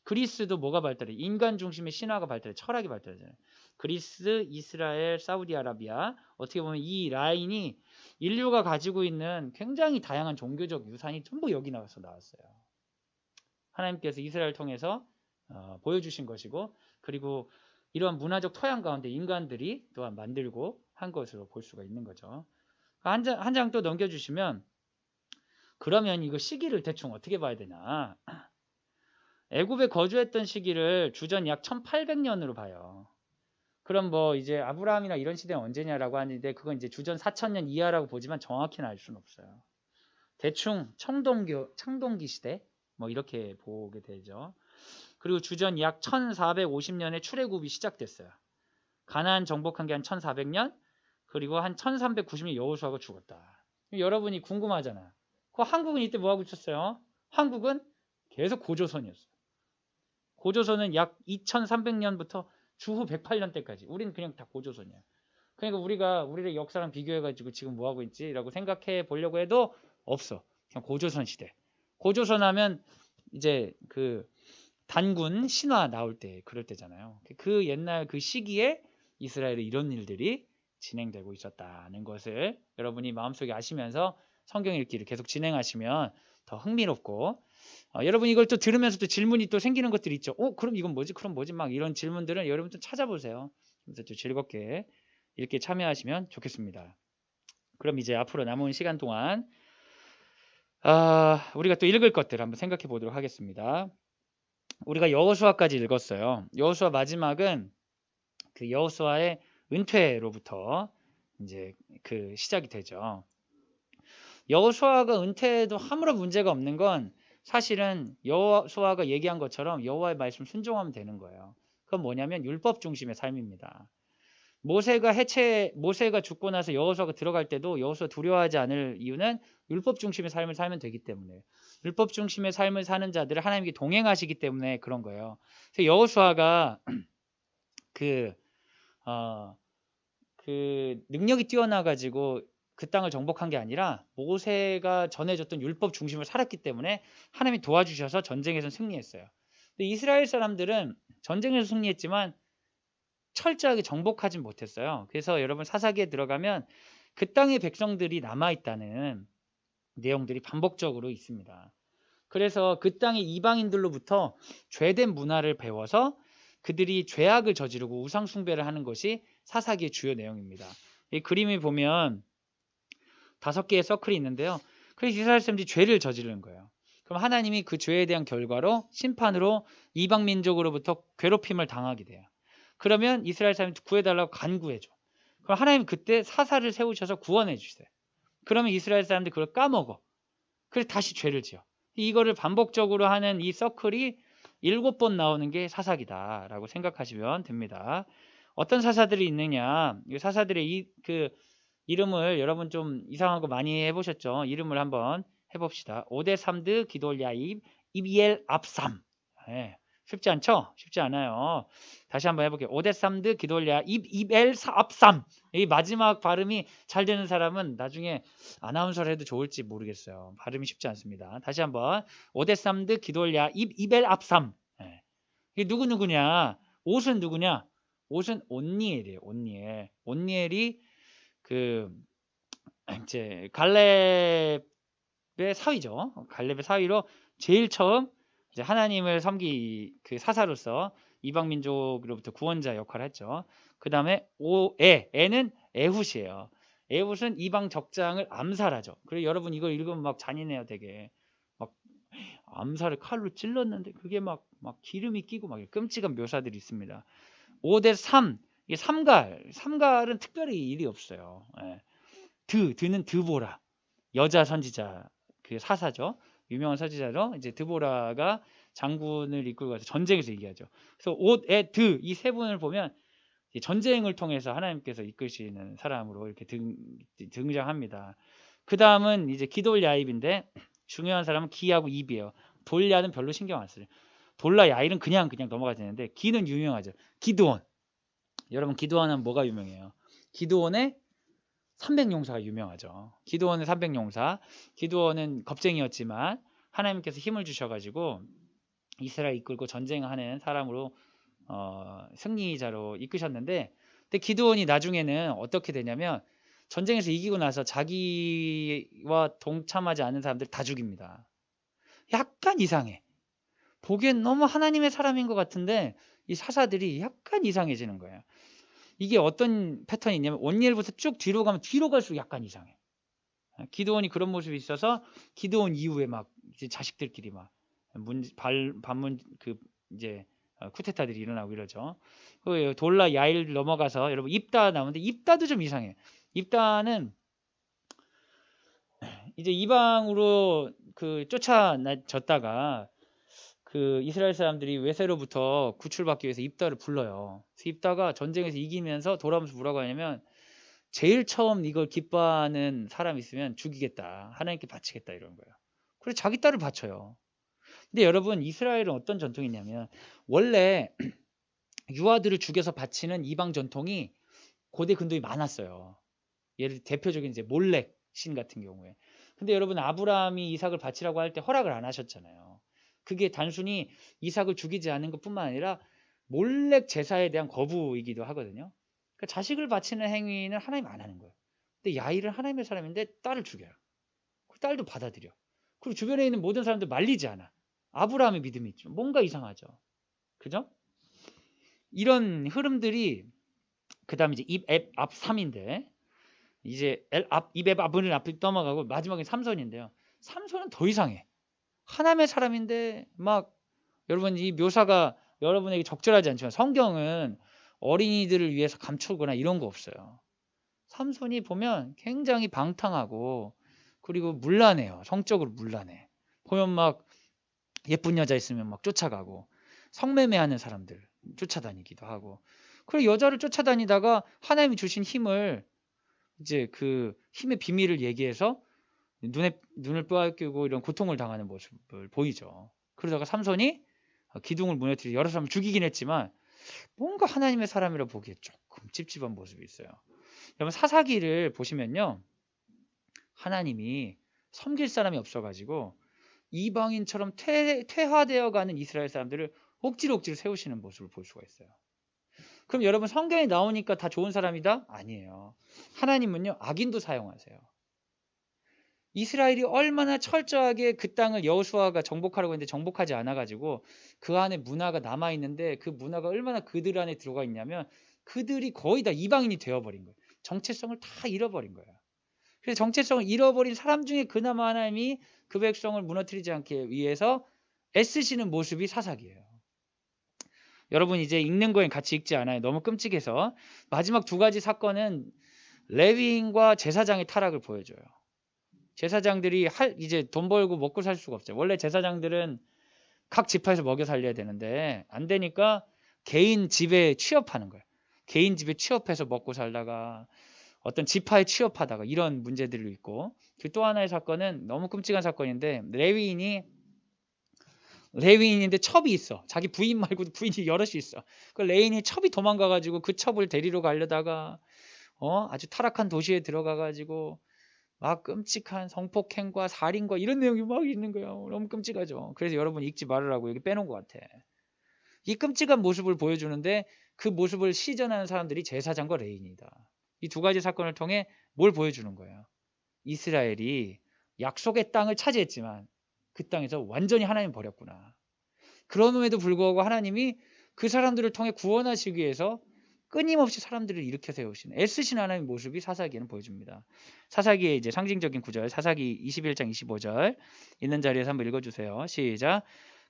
그리스도 뭐가 발달해? 인간 중심의 신화가 발달해. 철학이 발달하잖아요. 그리스, 이스라엘, 사우디아라비아 어떻게 보면 이 라인이 인류가 가지고 있는 굉장히 다양한 종교적 유산이 전부 여기 나왔어요. 하나님께서 이스라엘 통해서 보여주신 것이고 그리고 이러한 문화적 토양 가운데 인간들이 또한 만들고 한 것으로 볼 수가 있는 거죠. 한 장 또 넘겨주시면 그러면 이거 시기를 대충 어떻게 봐야 되나? 애굽에 거주했던 시기를 주전 약 1800년으로 봐요. 그럼 뭐 이제 아브라함이나 이런 시대는 언제냐라고 하는데 그건 이제 주전 4000년 이하라고 보지만 정확히는 알 수는 없어요. 대충 청동기 시대 뭐 이렇게 보게 되죠. 그리고 주전 약 1450년에 출애굽이 시작됐어요. 가나안 정복한 게 한 1400년, 그리고 한 1390년 여호수아가 죽었다. 여러분이 궁금하잖아. 그 한국은 이때 뭐 하고 있었어요? 한국은 계속 고조선이었어요. 고조선은 약 2300년부터 주후 108년 때까지. 우리는 그냥 다 고조선이야. 그러니까 우리가 우리의 역사랑 비교해가지고 지금 뭐 하고 있지라고 생각해 보려고 해도 없어. 그냥 고조선 시대. 고조선 하면 이제 그 단군 신화 나올 때 그럴 때잖아요. 그 옛날 그 시기에 이스라엘에 이런 일들이 진행되고 있었다는 것을 여러분이 마음속에 아시면서 성경 읽기를 계속 진행하시면 더 흥미롭고, 여러분 이걸 또 들으면서 또 질문이 또 생기는 것들이 있죠. 그럼 이건 뭐지? 그럼 뭐지? 막 이런 질문들은 여러분 좀 찾아보세요. 그래서 또 즐겁게 읽기에 참여하시면 좋겠습니다. 그럼 이제 앞으로 남은 시간 동안 우리가 또 읽을 것들 한번 생각해 보도록 하겠습니다. 우리가 여호수아까지 읽었어요. 여호수아 마지막은 그 여호수아의 은퇴로부터 이제 그 시작이 되죠. 여호수아가 은퇴해도 아무런 문제가 없는 건 사실은 여호수아가 얘기한 것처럼 여호와의 말씀 순종하면 되는 거예요. 그건 뭐냐면 율법 중심의 삶입니다. 모세가 죽고 나서 여호수아가 들어갈 때도 여호수아 두려워하지 않을 이유는 율법 중심의 삶을 살면 되기 때문에, 율법 중심의 삶을 사는 자들을 하나님께 동행하시기 때문에 그런 거예요. 그래서 여호수아가 그 능력이 뛰어나가지고 그 땅을 정복한 게 아니라 모세가 전해줬던 율법 중심을 살았기 때문에 하나님이 도와주셔서 전쟁에서 승리했어요. 근데 이스라엘 사람들은 전쟁에서 승리했지만 철저하게 정복하진 못했어요. 그래서 여러분 사사기에 들어가면 그 땅의 백성들이 남아있다는 내용들이 반복적으로 있습니다. 그래서 그 땅의 이방인들로부터 죄된 문화를 배워서 그들이 죄악을 저지르고 우상 숭배를 하는 것이 사사기의 주요 내용입니다. 이 그림을 보면 5개의 서클이 있는데요. 그래서 이스라엘 사람들이 죄를 저지르는 거예요. 그럼 하나님이 그 죄에 대한 결과로 심판으로 이방 민족으로부터 괴롭힘을 당하게 돼요. 그러면 이스라엘 사람이 구해달라고 간구해줘. 그럼 하나님 그때 사사를 세우셔서 구원해 주세요. 그러면 이스라엘 사람들이 그걸 까먹어. 그래서 다시 죄를 지어. 이거를 반복적으로 하는 이 서클이 7번 나오는 게 사사기다라고 생각하시면 됩니다. 어떤 사사들이 있느냐? 이 사사들의 그 이름을 여러분 좀 이상한 거 많이 해보셨죠? 이름을 한번 해봅시다. 오데삼드 기돌야입 이비엘 압삼. 네. 쉽지 않죠? 쉽지 않아요. 다시 한번 해볼게요. 오데삼드 기돌야 입엘 압삼. 이 마지막 발음이 잘 되는 사람은 나중에 아나운서를 해도 좋을지 모르겠어요. 발음이 쉽지 않습니다. 다시 한번 오데삼드 기돌야 입엘 압삼. 네. 이게 누구냐? 옷은 누구냐? 옷은 온니엘이에요. 온니엘. 온니엘이 그 이제 갈렙의 사위죠. 갈렙의 사위로 제일 처음 이제 하나님을 그 사사로서 이방 민족으로부터 구원자 역할을 했죠. 그 다음에 애는 에훗이에요. 에훗은 이방 적장을 암살하죠. 그리고 여러분 이걸 읽으면 막 잔인해요. 되게 막 암살을 칼로 찔렀는데 그게 막 기름이 끼고 막 끔찍한 묘사들이 있습니다. 5대3 이게 삼갈은 특별히 일이 없어요. 예. 드는 드보라, 여자 선지자 그 사사죠. 유명한 선지자로 이제 드보라가 장군을 이끌고 가서 전쟁에서 얘기하죠. 그래서 드 이 세 분을 보면 전쟁을 통해서 하나님께서 이끄시는 사람으로 이렇게 등장합니다. 그 다음은 이제 기돌야입인데 중요한 사람은 기하고 입이에요. 돌야는 별로 신경 안 써요. 돌라 야일은 그냥 넘어가 되는데 기는 유명하죠. 기드온. 여러분 기드온은 뭐가 유명해요? 기드온의 300용사가 유명하죠. 기드온의 300용사. 기드온은 겁쟁이였지만 하나님께서 힘을 주셔가지고 이스라엘 이끌고 전쟁하는 사람으로 승리자로 이끄셨는데, 근데 기드온이 나중에는 어떻게 되냐면 전쟁에서 이기고 나서 자기와 동참하지 않는 사람들 다 죽입니다. 약간 이상해. 보기엔 너무 하나님의 사람인 것 같은데 이 사사들이 약간 이상해지는 거예요. 이게 어떤 패턴이 있냐면 온니엘부터 쭉 뒤로 가면 뒤로 갈수록 약간 이상해. 기드온이 그런 모습이 있어서 기드온 이후에 막 이제 자식들끼리 막 반문 이제 쿠데타들이 일어나고 이러죠. 그 돌라 야일 넘어가서 여러분 입다 나오는데 입다도 좀 이상해. 입다는 이제 이방으로 쫓아졌다가 그 이스라엘 사람들이 외세로부터 구출받기 위해서 입다를 불러요. 그래서 입다가 전쟁에서 이기면서 돌아오면서 뭐라고 하냐면 제일 처음 이걸 기뻐하는 사람 있으면 죽이겠다. 하나님께 바치겠다 이런 거예요. 그래서 자기 딸을 바쳐요. 근데 여러분 이스라엘은 어떤 전통이 있냐면 원래 유아들을 죽여서 바치는 이방 전통이 고대 근동이 많았어요. 예를 들어 대표적인 이제 몰렉 신 같은 경우에. 근데 여러분 아브라함이 이삭을 바치라고 할 때 허락을 안 하셨잖아요. 그게 단순히 이삭을 죽이지 않는 것뿐만 아니라 몰렉 제사에 대한 거부이기도 하거든요. 그러니까 자식을 바치는 행위는 하나님 안 하는 거예요. 근데 야일은 하나님의 사람인데 딸을 죽여요. 그 딸도 받아들여. 그리고 주변에 있는 모든 사람들 말리지 않아. 아브라함의 믿음이 있죠. 뭔가 이상하죠. 그죠? 이런 흐름들이 그다음에 이제 입앱 앞 3인데 이제 입앱 앞을 앞을 넘어가고 마지막에 삼손인데요. 삼손은 더 이상해. 하나님의 사람인데 막 여러분 이 묘사가 여러분에게 적절하지 않지만 성경은 어린이들을 위해서 감추거나 이런 거 없어요. 삼손이 보면 굉장히 방탕하고 그리고 문란해요. 성적으로 문란해. 보면 막 예쁜 여자 있으면 막 쫓아가고 성매매하는 사람들 쫓아다니기도 하고 그리고 여자를 쫓아다니다가 하나님이 주신 힘을 이제 그 힘의 비밀을 얘기해서 눈을 빼앗기고 이런 고통을 당하는 모습을 보이죠. 그러다가 삼손이 기둥을 무너뜨려 여러 사람을 죽이긴 했지만 뭔가 하나님의 사람이라 보기에 조금 찝찝한 모습이 있어요. 여러분 사사기를 보시면요. 하나님이 섬길 사람이 없어가지고 이방인처럼 퇴화되어 가는 이스라엘 사람들을 억지로 세우시는 모습을 볼 수가 있어요. 그럼 여러분 성경에 나오니까 다 좋은 사람이다? 아니에요. 하나님은요. 악인도 사용하세요. 이스라엘이 얼마나 철저하게 그 땅을 여호수아가 정복하려고 했는데 정복하지 않아가지고 그 안에 문화가 남아있는데 그 문화가 얼마나 그들 안에 들어가 있냐면 그들이 거의 다 이방인이 되어버린 거예요. 정체성을 다 잃어버린 거예요. 그래서 정체성을 잃어버린 사람 중에 그나마 하나님이 그 백성을 무너뜨리지 않기 위해서 애쓰시는 모습이 사사기예요. 여러분 이제 읽는 거엔 같이 읽지 않아요. 너무 끔찍해서. 마지막 두 가지 사건은 레위인과 제사장의 타락을 보여줘요. 제사장들이 이제 돈 벌고 먹고 살 수가 없죠. 원래 제사장들은 각 지파에서 먹여 살려야 되는데 안 되니까 개인 집에 취업하는 거예요. 개인 집에 취업해서 먹고 살다가 어떤 지파에 취업하다가 이런 문제들이 있고 또 하나의 사건은 너무 끔찍한 사건인데 레위인인데 첩이 있어. 자기 부인 말고 부인이 여럿이 있어. 그 레위인이 첩이 도망가가지고 그 첩을 데리러 가려다가 아주 타락한 도시에 들어가가지고 막 끔찍한 성폭행과 살인과 이런 내용이 막 있는 거예요. 너무 끔찍하죠. 그래서 여러분 읽지 말으라고 여기 빼놓은 것 같아. 이 끔찍한 모습을 보여주는데 그 모습을 시전하는 사람들이 제사장과 레위인이다. 이 두 가지 사건을 통해 뭘 보여주는 거예요? 이스라엘이 약속의 땅을 차지했지만 그 땅에서 완전히 하나님 버렸구나. 그럼에도 불구하고 하나님이 그 사람들을 통해 구원하시기 위해서 끊임없이 사람들을 일으켜 세우시는 애쓰신 하나님의 모습이 사사기에는 보여줍니다. 사사기의 이제 상징적인 구절, 사사기 21장 25절 있는 자리에서 한번 읽어주세요. 시작.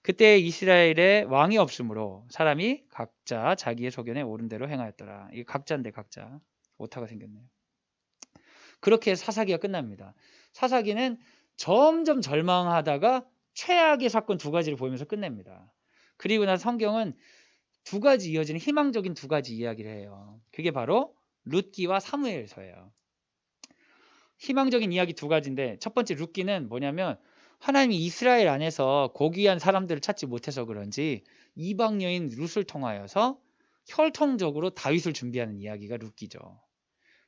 그때 이스라엘에 왕이 없으므로 사람이 각자 자기의 소견에 옳은 대로 행하였더라. 이게 각자인데 각자 오타가 생겼네요. 그렇게 사사기가 끝납니다. 사사기는 점점 절망하다가 최악의 사건 두 가지를 보이면서 끝냅니다. 그리고 나서 성경은 두 가지 이어지는 희망적인 두 가지 이야기를 해요. 그게 바로 룻기와 사무엘서예요. 희망적인 이야기 두 가지인데 첫 번째 룻기는 뭐냐면 하나님이 이스라엘 안에서 고귀한 사람들을 찾지 못해서 그런지 이방 여인 룻을 통하여서 혈통적으로 다윗을 준비하는 이야기가 룻기죠.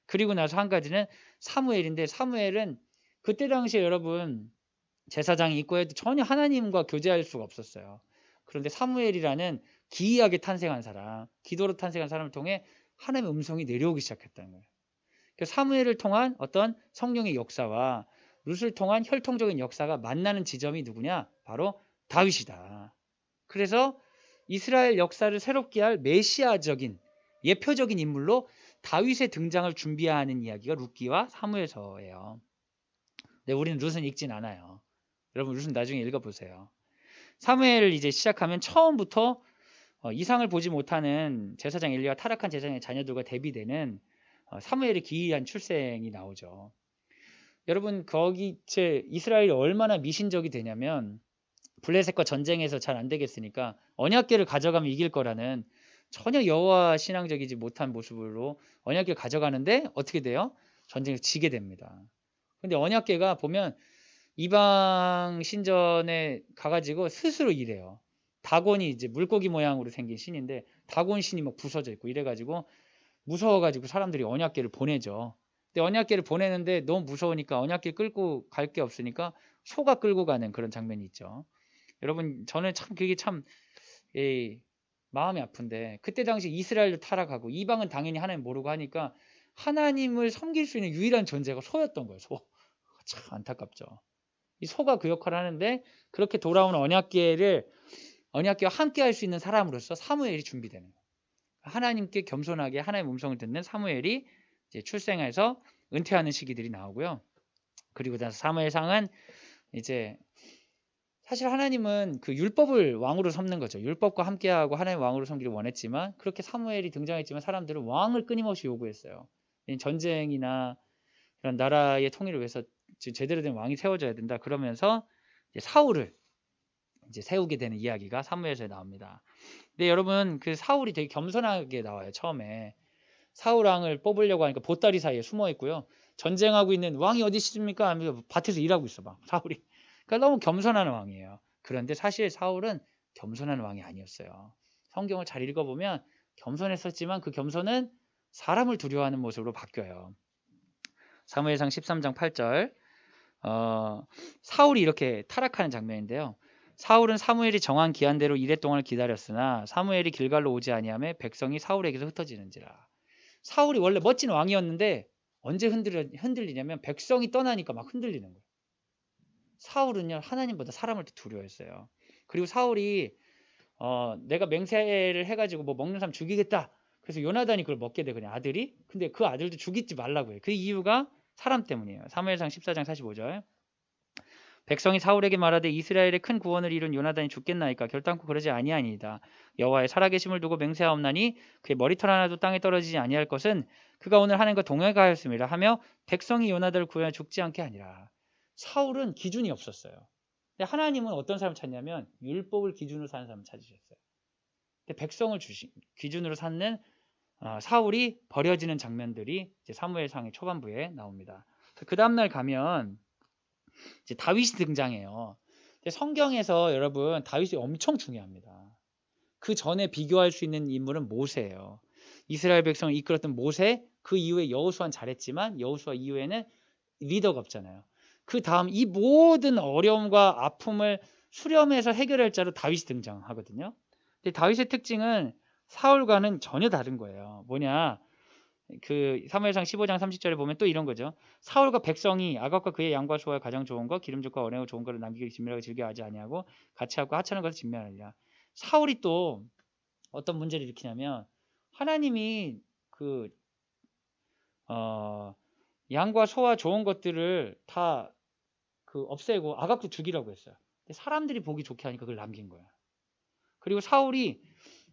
그리고 나서 한 가지는 사무엘인데 사무엘은 그때 당시에 여러분 제사장이 있고 해도 전혀 하나님과 교제할 수가 없었어요. 그런데 사무엘이라는 기이하게 탄생한 사람, 기도로 탄생한 사람을 통해 하나님의 음성이 내려오기 시작했다는 거예요. 사무엘을 통한 어떤 성령의 역사와 룻을 통한 혈통적인 역사가 만나는 지점이 누구냐? 바로 다윗이다. 그래서 이스라엘 역사를 새롭게 할 메시아적인 예표적인 인물로 다윗의 등장을 준비하는 이야기가 룻기와 사무엘서예요. 네, 우리는 룻은 읽진 않아요. 여러분 룻은 나중에 읽어보세요. 사무엘을 이제 시작하면 처음부터 이상을 보지 못하는 제사장 엘리와 타락한 제사장의 자녀들과 대비되는 사무엘의 기이한 출생이 나오죠. 여러분 거기 이스라엘이 얼마나 미신적이 되냐면 블레셋과 전쟁에서 잘 안 되겠으니까 언약궤를 가져가면 이길 거라는 전혀 여호와 신앙적이지 못한 모습으로 언약궤를 가져가는데 어떻게 돼요? 전쟁에서 지게 됩니다. 근데 언약궤가 보면 이방 신전에 가가지고 스스로 이래요. 다곤이 이제 물고기 모양으로 생긴 신인데 다곤 신이 막 부서져 있고 이래가지고 무서워가지고 사람들이 언약궤를 보내죠. 근데 언약궤를 보내는데 너무 무서우니까 언약궤 끌고 갈 게 없으니까 소가 끌고 가는 그런 장면이 있죠. 여러분 저는 참 그게 참 마음이 아픈데 그때 당시 이스라엘도 타락하고 이방은 당연히 하나님 모르고 하니까 하나님을 섬길 수 있는 유일한 존재가 소였던 거예요. 소. 참 안타깝죠. 이 소가 그 역할을 하는데 그렇게 돌아온 언약궤와 함께 할 수 있는 사람으로서 사무엘이 준비되는 거예요. 하나님께 겸손하게 하나님의 음성을 듣는 사무엘이 이제 출생해서 은퇴하는 시기들이 나오고요. 그리고 나서 사무엘상은 이제 사실 하나님은 그 율법을 왕으로 삼는 거죠. 율법과 함께하고 하나님 왕으로 섬기를 원했지만 그렇게 사무엘이 등장했지만 사람들은 왕을 끊임없이 요구했어요. 전쟁이나 이런 나라의 통일을 위해서 제대로 된 왕이 세워져야 된다. 그러면서 이제 사울을 이제 세우게 되는 이야기가 사무엘서에 나옵니다. 근데 여러분 그 사울이 되게 겸손하게 나와요. 처음에 사울 왕을 뽑으려고 하니까 보따리 사이에 숨어 있고요. 전쟁하고 있는 왕이 어디 있습니까? 하면서 밭에서 일하고 있어 막 사울이. 그러니까 너무 겸손한 왕이에요. 그런데 사실 사울은 겸손한 왕이 아니었어요. 성경을 잘 읽어보면 겸손했었지만 그 겸손은 사람을 두려워하는 모습으로 바뀌어요. 사무엘상 13장 8절 사울이 이렇게 타락하는 장면인데요. 사울은 사무엘이 정한 기한대로 이레 동안을 기다렸으나 사무엘이 길갈로 오지 아니하며 백성이 사울에게서 흩어지는지라. 사울이 원래 멋진 왕이었는데 언제 흔들리냐면 백성이 떠나니까 막 흔들리는 거예요. 사울은요 하나님보다 사람을 더 두려워했어요. 그리고 사울이 내가 맹세를 해가지고 뭐 먹는 사람 죽이겠다. 그래서 요나단이 그걸 먹게 돼 그냥 아들이. 근데 그 아들도 죽이지 말라고 해요. 그 이유가 사람 때문이에요. 사무엘상 14장 45절. 백성이 사울에게 말하되 이스라엘의 큰 구원을 이룬 요나단이 죽겠나이까 결단코 그러지 아니하니이다. 여호와의 살아계심을 두고 맹세하옵나니 그의 머리털 하나도 땅에 떨어지지 아니할 것은 그가 오늘 하나님과 동행하였음이라 하며 백성이 요나단을 구하여 죽지 않게 하니라. 사울은 기준이 없었어요. 근데 하나님은 어떤 사람을 찾냐면 율법을 기준으로 사는 사람을 찾으셨어요. 근데 백성을 기준으로 삼는 사울이 버려지는 장면들이 이제 사무엘상의 초반부에 나옵니다. 그 다음날 가면 이제 다윗이 등장해요. 성경에서 여러분 다윗이 엄청 중요합니다. 그 전에 비교할 수 있는 인물은 모세예요. 이스라엘 백성을 이끌었던 모세, 그 이후에 여호수아는 잘했지만 여호수아 이후에는 리더가 없잖아요. 그 다음 이 모든 어려움과 아픔을 수렴해서 해결할 자로 다윗이 등장하거든요. 근데 다윗의 특징은 사울과는 전혀 다른 거예요. 뭐냐? 그 사무엘상 15장 30절에 보면 또 이런 거죠. 사울과 백성이 아갑과 그의 양과 소와 가장 좋은 것 기름죽과 언행과 좋은 것을 남기기 진멸하고 즐겨하지 아니하고 같이 하고 하찮은 것을 진멸하리라. 사울이 또 어떤 문제를 일으키냐면 하나님이 그 양과 소와 좋은 것들을 다 그 없애고 아갑도 죽이라고 했어요. 근데 사람들이 보기 좋게 하니까 그걸 남긴 거야. 그리고 사울이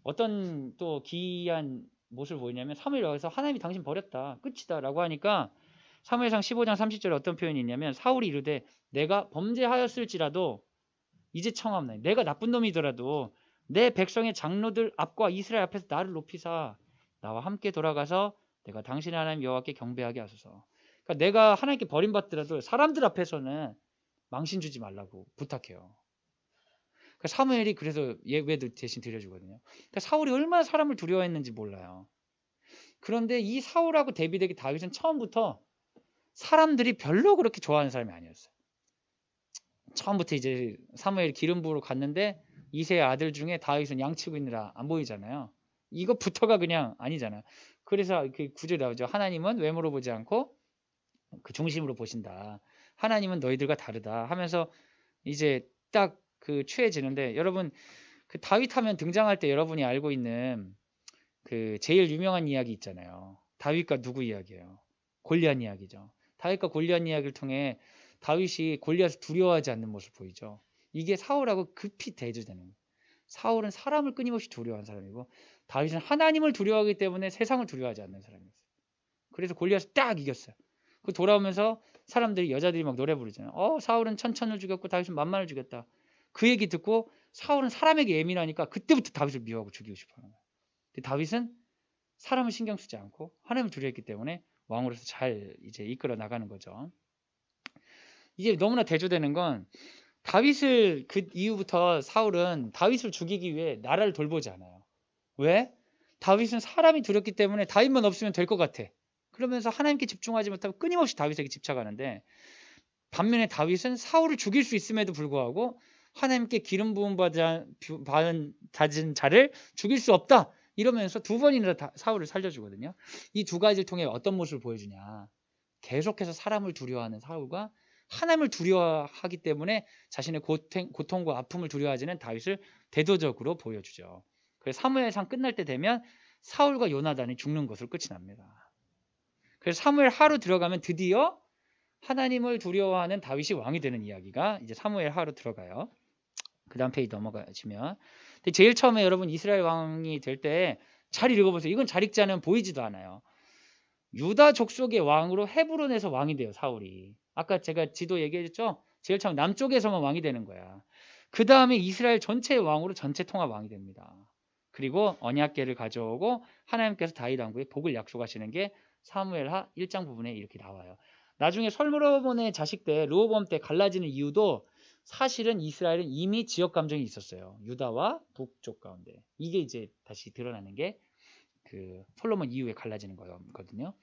어떤 또 기이한 모습을 보이냐면 사무엘이 와서 하나님이 당신 버렸다. 끝이다. 라고 하니까 사무엘상 15장 30절에 어떤 표현이 있냐면 사울이 이르되 내가 범죄하였을지라도 이제 청하옵나니 내가 나쁜 놈이더라도 내 백성의 장로들 앞과 이스라엘 앞에서 나를 높이사 나와 함께 돌아가서 내가 당신의 하나님 여호와께 경배하게 하소서. 그러니까 내가 하나님께 버림받더라도 사람들 앞에서는 망신 주지 말라고 부탁해요. 그러니까 사무엘이 그래서 예배도 대신 드려주거든요. 그러니까 사울이 얼마나 사람을 두려워했는지 몰라요. 그런데 이 사울하고 대비되게 다윗은 처음부터 사람들이 별로 그렇게 좋아하는 사람이 아니었어요. 처음부터 이제 사무엘이 기름 부으러 갔는데 이새의 아들 중에 다윗은 양치고 있느라 안 보이잖아요. 이것부터가 그냥 아니잖아요. 그래서 그 구절이 나오죠. 하나님은 외모로 보지 않고 그 중심으로 보신다. 하나님은 너희들과 다르다 하면서 이제 딱 그 취해지는데 여러분 그 다윗 하면 등장할 때 여러분이 알고 있는 그 제일 유명한 이야기 있잖아요. 다윗과 누구 이야기예요? 골리앗 이야기죠. 다윗과 골리앗 이야기를 통해 다윗이 골리앗을 두려워하지 않는 모습 보이죠. 이게 사울하고 급히 대조되는 거예요. 사울은 사람을 끊임없이 두려워하는 사람이고 다윗은 하나님을 두려워하기 때문에 세상을 두려워하지 않는 사람이었어요. 그래서 골리앗을 딱 이겼어요. 그 돌아오면서 사람들이 여자들이 막 노래 부르잖아요. 사울은 천천을 죽였고 다윗은 만만을 죽였다. 그 얘기 듣고 사울은 사람에게 예민하니까 그때부터 다윗을 미워하고 죽이고 싶어하는 거예요. 근데 다윗은 사람을 신경 쓰지 않고 하나님을 두려워했기 때문에 왕으로서 잘 이제 이끌어 나가는 거죠. 이게 너무나 대조되는 건 다윗을 그 이후부터 사울은 다윗을 죽이기 위해 나라를 돌보지 않아요. 왜? 다윗은 사람이 두렵기 때문에 다윗만 없으면 될 것 같아. 그러면서 하나님께 집중하지 못하고 끊임없이 다윗에게 집착하는데 반면에 다윗은 사울을 죽일 수 있음에도 불구하고 하나님께 기름 부음 받은 자를 죽일 수 없다. 이러면서 두 번이나 사울을 살려주거든요. 이 두 가지를 통해 어떤 모습을 보여주냐. 계속해서 사람을 두려워하는 사울과 하나님을 두려워하기 때문에 자신의 고통과 아픔을 두려워하지는 다윗을 대조적으로 보여주죠. 그래서 사무엘상 끝날 때 되면 사울과 요나단이 죽는 것으로 끝이 납니다. 그래서 사무엘 하로 들어가면 드디어 하나님을 두려워하는 다윗이 왕이 되는 이야기가 이제 사무엘 하로 들어가요. 그 다음 페이지 넘어가시면 근데 제일 처음에 여러분 이스라엘 왕이 될 때 잘 읽어보세요. 이건 잘 읽지 않으면 보이지도 않아요. 유다 족속의 왕으로 헤브론에서 왕이 돼요. 사울이. 아까 제가 지도 얘기했죠. 제일 처음 남쪽에서만 왕이 되는 거야. 그 다음에 이스라엘 전체의 왕으로 전체 통합 왕이 됩니다. 그리고 언약궤를 가져오고 하나님께서 다윗 왕국에 복을 약속하시는 게 사무엘하 1장 부분에 이렇게 나와요. 나중에 솔로몬의 자식 때 르호보암 때 갈라지는 이유도 사실은 이스라엘은 이미 지역 감정이 있었어요. 유다와 북쪽 가운데. 이게 이제 다시 드러나는 게 그 솔로몬 이후에 갈라지는 거거든요.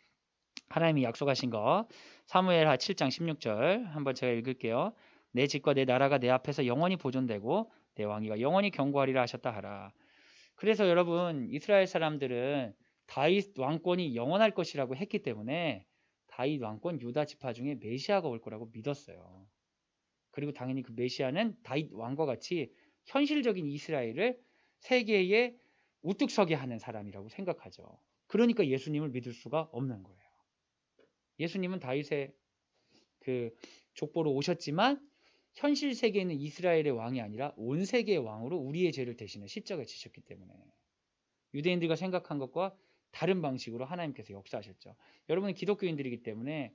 하나님이 약속하신 거 사무엘하 7장 16절 한번 제가 읽을게요. 내 집과 내 나라가 내 앞에서 영원히 보존되고 내 왕위가 영원히 경고하리라 하셨다 하라. 그래서 여러분 이스라엘 사람들은 다윗 왕권이 영원할 것이라고 했기 때문에 다윗 왕권 유다 지파 중에 메시아가 올 거라고 믿었어요. 그리고 당연히 그 메시아는 다윗 왕과 같이 현실적인 이스라엘을 세계에 우뚝 서게 하는 사람이라고 생각하죠. 그러니까 예수님을 믿을 수가 없는 거예요. 예수님은 다윗의 그 족보로 오셨지만 현실 세계에 있는 이스라엘의 왕이 아니라 온 세계의 왕으로 우리의 죄를 대신해 십자가에 지셨기 때문에 유대인들과 생각한 것과 다른 방식으로 하나님께서 역사하셨죠. 여러분은 기독교인들이기 때문에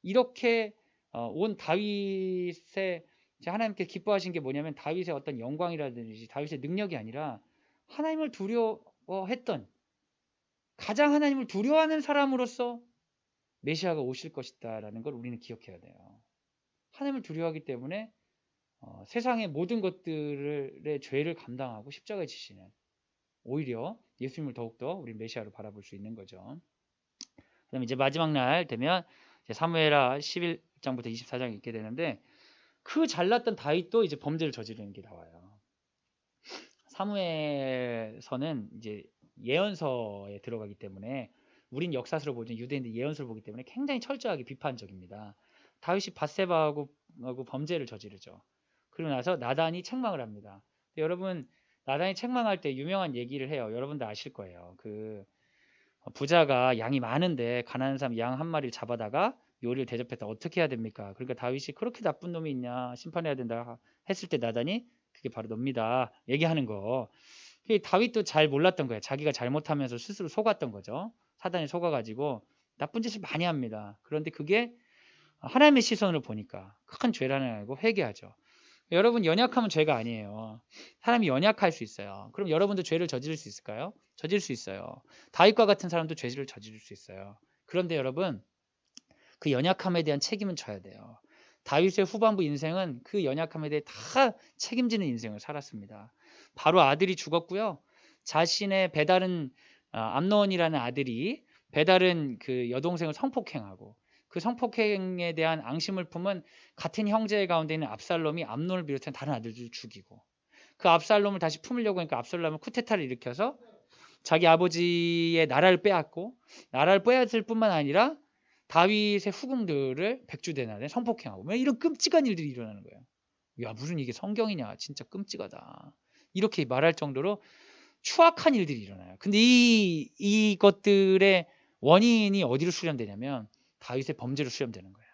이렇게 온 다윗의 하나님께서 기뻐하신 게 뭐냐면 다윗의 어떤 영광이라든지 다윗의 능력이 아니라 하나님을 두려워했던 가장 하나님을 두려워하는 사람으로서 메시아가 오실 것이다라는 걸 우리는 기억해야 돼요. 하나님을 두려워하기 때문에 세상의 모든 것들의 죄를 감당하고 십자가에 지시는 오히려 예수님을 더욱더 우리 메시아로 바라볼 수 있는 거죠. 그 다음에 이제 마지막 날 되면 이제 사무엘하 11장부터 24장 읽게 되는데 그 잘났던 다윗도 이제 범죄를 저지르는 게 나와요. 사무엘서는 이제 예언서에 들어가기 때문에 우린 역사서를 보지만 유대인들 예언서를 보기 때문에 굉장히 철저하게 비판적입니다. 다윗이 밧세바하고 범죄를 저지르죠. 그리고 나서 나단이 책망을 합니다. 여러분 나단이 책망할 때 유명한 얘기를 해요. 여러분도 아실 거예요. 그 부자가 양이 많은데 가난한 사람 양 한 마리를 잡아다가 요리를 대접했다. 어떻게 해야 됩니까? 그러니까 다윗이 그렇게 나쁜 놈이 있냐 심판해야 된다 했을 때 나단이 그게 바로 놉니다. 얘기하는 거. 다윗도 잘 몰랐던 거예요. 자기가 잘못하면서 스스로 속았던 거죠. 사단이 속아가지고 나쁜 짓을 많이 합니다. 그런데 그게 하나님의 시선으로 보니까 큰 죄라는 알고 회개하죠. 여러분 연약하면 죄가 아니에요. 사람이 연약할 수 있어요. 그럼 여러분도 죄를 저지를 수 있을까요? 저질 수 있어요. 다윗과 같은 사람도 죄를 저지를 수 있어요. 그런데 여러분 그 연약함에 대한 책임은 져야 돼요. 다윗의 후반부 인생은 그 연약함에 대해 다 책임지는 인생을 살았습니다. 바로 아들이 죽었고요. 자신의 배다른 암논이라는 아들이 배다른 그 여동생을 성폭행하고 그 성폭행에 대한 앙심을 품은 같은 형제 가운데 있는 압살롬이 암논을 비롯한 다른 아들들을 죽이고 그 압살롬을 다시 품으려고 하니까 압살롬은 쿠데타를 일으켜서 자기 아버지의 나라를 빼앗고 나라를 빼앗을 뿐만 아니라 다윗의 후궁들을 백주대낮에 성폭행하고 왜 이런 끔찍한 일들이 일어나는 거예요. 야 무슨 이게 성경이냐 진짜 끔찍하다 이렇게 말할 정도로 추악한 일들이 일어나요. 근데 이것들의 원인이 어디로 수렴되냐면 다윗의 범죄로 수렴되는 거예요.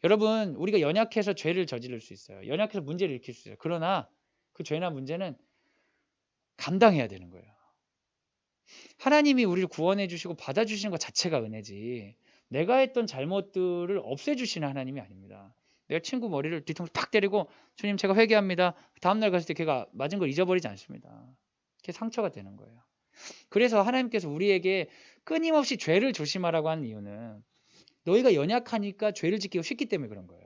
여러분 우리가 연약해서 죄를 저지를 수 있어요. 연약해서 문제를 일으킬 수 있어요. 그러나 그 죄나 문제는 감당해야 되는 거예요. 하나님이 우리를 구원해 주시고 받아주시는 것 자체가 은혜지 내가 했던 잘못들을 없애주시는 하나님이 아닙니다. 내가 친구 머리를 뒤통수 탁 때리고 주님 제가 회개합니다. 다음날 갔을 때 걔가 맞은 걸 잊어버리지 않습니다. 그게 상처가 되는 거예요. 그래서 하나님께서 우리에게 끊임없이 죄를 조심하라고 하는 이유는 너희가 연약하니까 죄를 짓기가 쉽기 때문에 그런 거예요.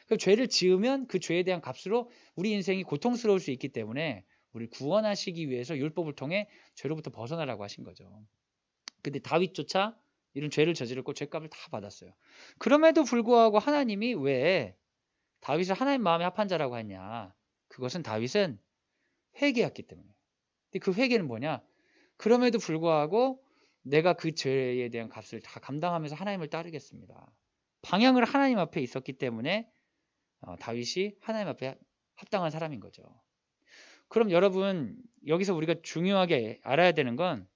그 죄를 지으면 그 죄에 대한 값으로 우리 인생이 고통스러울 수 있기 때문에 우리를 구원하시기 위해서 율법을 통해 죄로부터 벗어나라고 하신 거죠. 근데 다윗조차 이런 죄를 저질렀고 죄값을 다 받았어요. 그럼에도 불구하고 하나님이 왜 다윗을 하나님 마음에 합한 자라고 했냐? 그것은 다윗은 회개했기 때문에. 근데 그 회개는 뭐냐? 그럼에도 불구하고 내가 그 죄에 대한 값을 다 감당하면서 하나님을 따르겠습니다. 방향을 하나님 앞에 있었기 때문에 다윗이 하나님 앞에 합당한 사람인 거죠. 그럼 여러분 여기서 우리가 중요하게 알아야 되는 건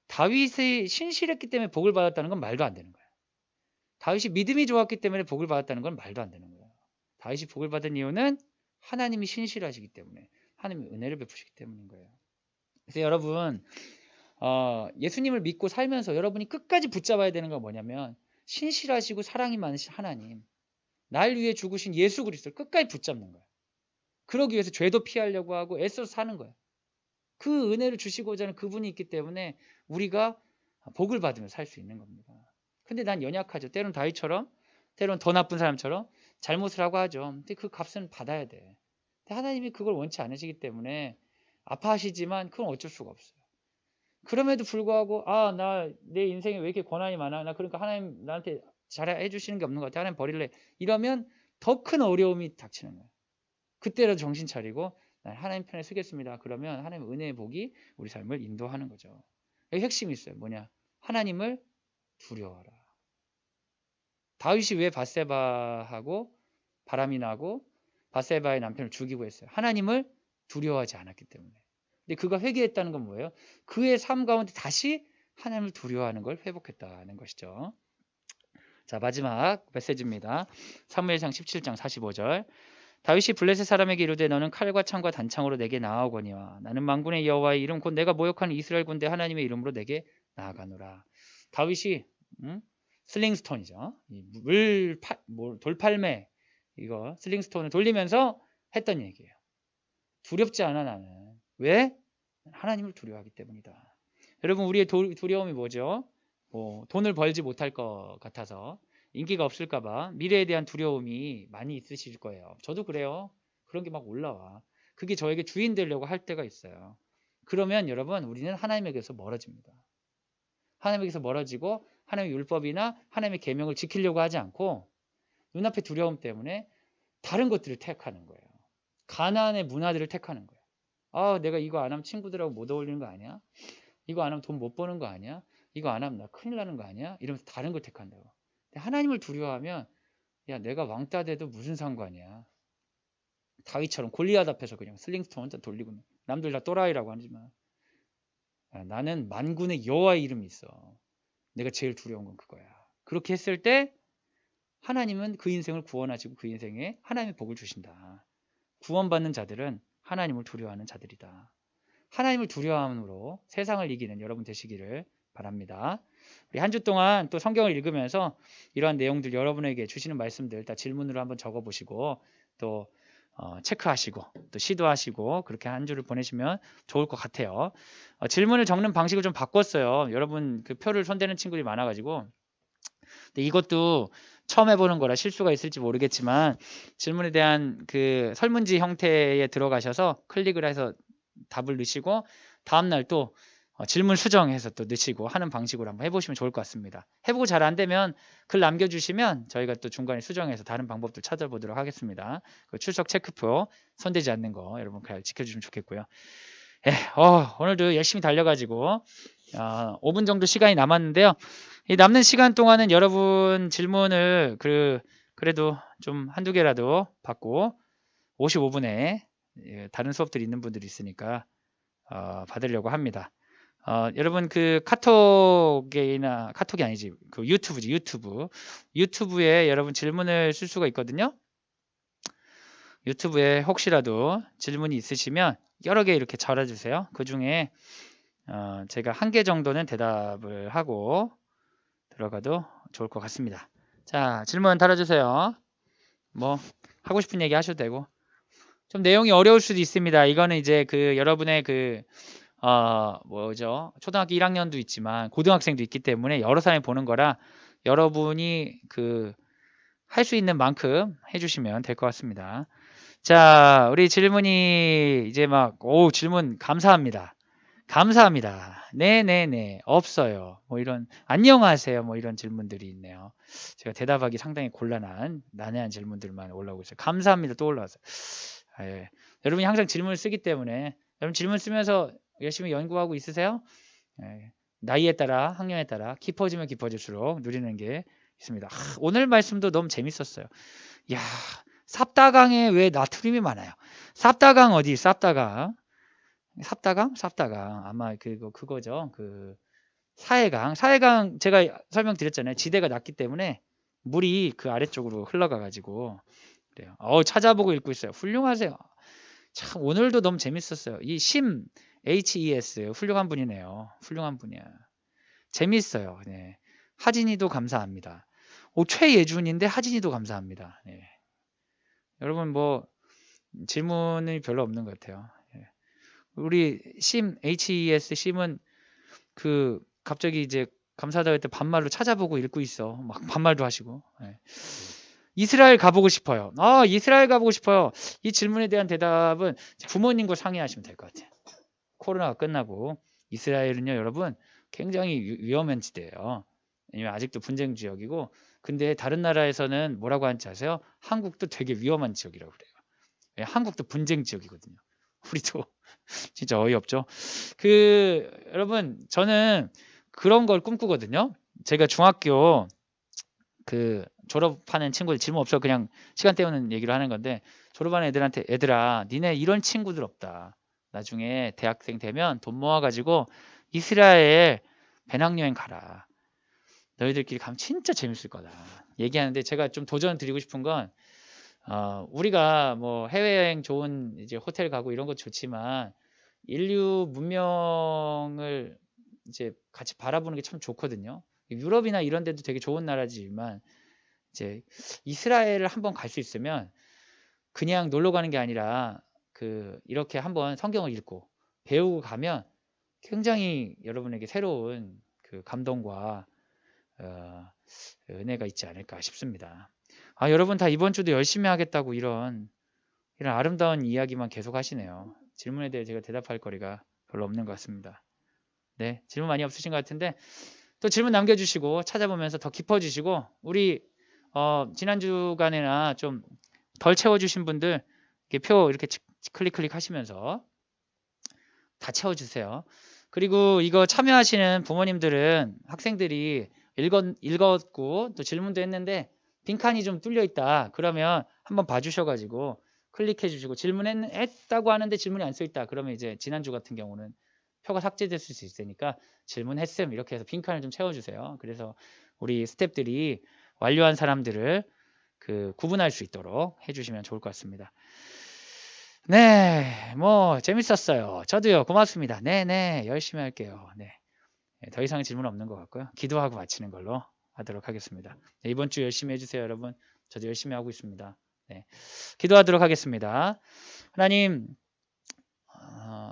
다윗이 신실했기 때문에 복을 받았다는 건 말도 안 되는 거예요. 다윗이 믿음이 좋았기 때문에 복을 받았다는 건 말도 안 되는 거예요. 다윗이 복을 받은 이유는 하나님이 신실하시기 때문에 하나님이 은혜를 베푸시기 때문인 거예요. 그래서 여러분 예수님을 믿고 살면서 여러분이 끝까지 붙잡아야 되는 건 뭐냐면 신실하시고 사랑이 많으신 하나님 날 위해 죽으신 예수 그리스도를 끝까지 붙잡는 거예요. 그러기 위해서 죄도 피하려고 하고 애써서 사는 거예요. 그 은혜를 주시고자 하는 그분이 있기 때문에 우리가 복을 받으며 살 수 있는 겁니다. 근데 난 연약하죠. 때론 다윗처럼 때론 더 나쁜 사람처럼 잘못을 하고 하죠. 근데 그 값은 받아야 돼. 근데 하나님이 그걸 원치 않으시기 때문에 아파하시지만 그건 어쩔 수가 없어요. 그럼에도 불구하고 나 내 인생에 왜 이렇게 고난이 많아? 나 그러니까 하나님 나한테 잘해 주시는 게 없는 것 같아. 하나님 버릴래. 이러면 더 큰 어려움이 닥치는 거예요. 그때라도 정신 차리고 하나님 편에 서겠습니다. 그러면 하나님의 은혜의 복이 우리 삶을 인도하는 거죠. 여기 핵심이 있어요. 뭐냐? 하나님을 두려워하라. 다윗이 왜 밧세바하고 바람이 나고 밧세바의 남편을 죽이고 했어요? 하나님을 두려워하지 않았기 때문에. 근데 그가 회개했다는 건 뭐예요? 그의 삶 가운데 다시 하나님을 두려워하는 걸 회복했다는 것이죠. 자, 마지막 메시지입니다. 사무엘상 17장 45절. 다윗이 블레셋 사람에게 이르되 너는 칼과 창과 단창으로 내게 나아오거니와 나는 만군의 여호와의 이름 곧 내가 모욕하는 이스라엘 군대 하나님의 이름으로 내게 나아가노라. 다윗이 슬링스톤이죠. 돌팔매 이거 슬링스톤을 돌리면서 했던 얘기예요. 두렵지 않아 나는. 왜? 하나님을 두려워하기 때문이다. 여러분 우리의 두려움이 뭐죠? 돈을 벌지 못할 것 같아서 인기가 없을까 봐 미래에 대한 두려움이 많이 있으실 거예요. 저도 그래요. 그런 게 막 올라와. 그게 저에게 주인 되려고 할 때가 있어요. 그러면 여러분 우리는 하나님에게서 멀어집니다. 하나님에게서 멀어지고 하나님의 율법이나 하나님의 계명을 지키려고 하지 않고 눈앞의 두려움 때문에 다른 것들을 택하는 거예요. 가나안의 문화들을 택하는 거예요. 내가 이거 안 하면 친구들하고 못 어울리는 거 아니야? 이거 안 하면 돈 못 버는 거 아니야? 이거 안 하면 나 큰일 나는 거 아니야? 이러면서 다른 걸 택한다고. 하나님을 두려워하면 야 내가 왕따 돼도 무슨 상관이야. 다윗처럼 골리앗 앞에서 그냥 슬링스톤 혼자 돌리고 남들 다 또라이라고 하지만 나는 만군의 여호와의 이름이 있어. 내가 제일 두려운 건 그거야. 그렇게 했을 때 하나님은 그 인생을 구원하시고 그 인생에 하나님의 복을 주신다. 구원받는 자들은 하나님을 두려워하는 자들이다. 하나님을 두려워함으로 세상을 이기는 여러분 되시기를 바랍니다. 우리 한 주 동안 또 성경을 읽으면서 이러한 내용들 여러분에게 주시는 말씀들 다 질문으로 한번 적어보시고 또 체크하시고 또 시도하시고 그렇게 한 주를 보내시면 좋을 것 같아요. 질문을 적는 방식을 좀 바꿨어요. 여러분 그 표를 손대는 친구들이 많아가지고 근데 이것도 처음 해보는 거라 실수가 있을지 모르겠지만 질문에 대한 그 설문지 형태에 들어가셔서 클릭을 해서 답을 넣으시고 다음날 또 질문 수정해서 또 넣으시고 하는 방식으로 한번 해보시면 좋을 것 같습니다. 해보고 잘 안 되면 글 남겨주시면 저희가 또 중간에 수정해서 다른 방법들 찾아보도록 하겠습니다. 그 출석 체크표 손대지 않는 거 여러분 잘 지켜주시면 좋겠고요. 오늘도 열심히 달려가지고 5분 정도 시간이 남았는데요. 이 남는 시간 동안은 여러분 질문을 그래도 좀 한두 개라도 받고 55분에 다른 수업들이 있는 분들이 있으니까 받으려고 합니다. 여러분 그 카톡이 아니지. 그 유튜브지, 유튜브. 유튜브에 여러분 질문을 쓸 수가 있거든요. 유튜브에 혹시라도 질문이 있으시면 여러 개 이렇게 적어주세요. 그 중에 제가 한 개 정도는 대답을 하고 들어가도 좋을 것 같습니다. 자, 질문 달아주세요. 뭐 하고 싶은 얘기 하셔도 되고. 좀 내용이 어려울 수도 있습니다. 이거는 이제 그 여러분의 그 뭐죠? 초등학교 1학년도 있지만 고등학생도 있기 때문에 여러 사람이 보는 거라 여러분이 그 할 수 있는 만큼 해주시면 될 것 같습니다. 자, 우리 질문이 이제 질문 감사합니다. 감사합니다. 네네네. 없어요. 뭐 이런, 안녕하세요. 뭐 이런 질문들이 있네요. 제가 대답하기 상당히 곤란한, 난해한 질문들만 올라오고 있어요. 감사합니다. 또 올라왔어요. 예. 여러분이 항상 질문을 쓰기 때문에, 여러분 질문 쓰면서 열심히 연구하고 있으세요? 예. 나이에 따라, 학년에 따라 깊어지면 깊어질수록 누리는 게 있습니다. 오늘 말씀도 너무 재밌었어요. 야, 삽다강에 왜 나트륨이 많아요? 삽다강 어디? 삽다강. 삽다강. 아마 그거죠. 그 사해강 제가 설명드렸잖아요. 지대가 낮기 때문에 물이 그 아래쪽으로 흘러가 가지고 그래요. 찾아보고 읽고 있어요. 훌륭하세요. 참 오늘도 너무 재밌었어요. 이 HES 훌륭한 분이네요. 훌륭한 분이야. 재밌어요. 네. 하진이도 감사합니다. 최예준인데 하진이도 감사합니다. 네. 여러분 뭐 질문이 별로 없는 것 같아요. 예. 우리 HES 심은 그 갑자기 이제 감사하다고 할 때 반말로 찾아보고 읽고 있어. 막 반말도 하시고. 예. 이스라엘 가보고 싶어요. 이스라엘 가보고 싶어요. 이 질문에 대한 대답은 부모님과 상의하시면 될 것 같아요. 코로나가 끝나고 이스라엘은요, 여러분 굉장히 위험한 지대예요. 왜냐면 아직도 분쟁 지역이고, 근데 다른 나라에서는 뭐라고 하는지 아세요? 한국도 되게 위험한 지역이라고 그래요. 예, 한국도 분쟁 지역이거든요. 우리도 진짜 어이없죠. 여러분 저는 그런 걸 꿈꾸거든요. 제가 중학교 그 졸업하는 친구들 질문 없어 그냥 시간 때우는 얘기를 하는 건데, 졸업하는 애들한테 얘들아 니네 이런 친구들 없다. 나중에 대학생 되면 돈 모아가지고 이스라엘 배낭여행 가라. 너희들끼리 가면 진짜 재밌을 거다. 얘기하는데 제가 좀 도전 드리고 싶은 건 우리가 뭐 해외여행 좋은 이제 호텔 가고 이런 거 좋지만 인류 문명을 이제 같이 바라보는 게 참 좋거든요. 유럽이나 이런 데도 되게 좋은 나라지만 이제 이스라엘을 한번 갈 수 있으면 그냥 놀러 가는 게 아니라 이렇게 한번 성경을 읽고 배우고 가면 굉장히 여러분에게 새로운 그 감동과 은혜가 있지 않을까 싶습니다. 여러분 다 이번 주도 열심히 하겠다고 이런 아름다운 이야기만 계속 하시네요. 질문에 대해 제가 대답할 거리가 별로 없는 것 같습니다. 네, 질문 많이 없으신 것 같은데 또 질문 남겨주시고 찾아보면서 더 깊어지시고, 우리 지난 주간에나 좀 덜 채워주신 분들 표 이렇게 클릭 하시면서 다 채워주세요. 그리고 이거 참여하시는 부모님들은 학생들이 읽었고 또 질문도 했는데 빈칸이 좀 뚫려 있다. 그러면 한번 봐주셔가지고 클릭해 주시고, 질문했다고 하는데 질문이 안 써 있다. 그러면 이제 지난주 같은 경우는 표가 삭제됐을 수 있으니까 질문했음 이렇게 해서 빈칸을 좀 채워주세요. 그래서 우리 스태프들이 완료한 사람들을 구분할 수 있도록 해주시면 좋을 것 같습니다. 네, 뭐 재밌었어요. 저도요. 고맙습니다. 네네, 열심히 할게요. 네, 더 이상 질문 없는 것 같고요. 기도하고 마치는 걸로 하도록 하겠습니다. 네, 이번 주 열심히 해주세요, 여러분. 저도 열심히 하고 있습니다. 네, 기도하도록 하겠습니다. 하나님,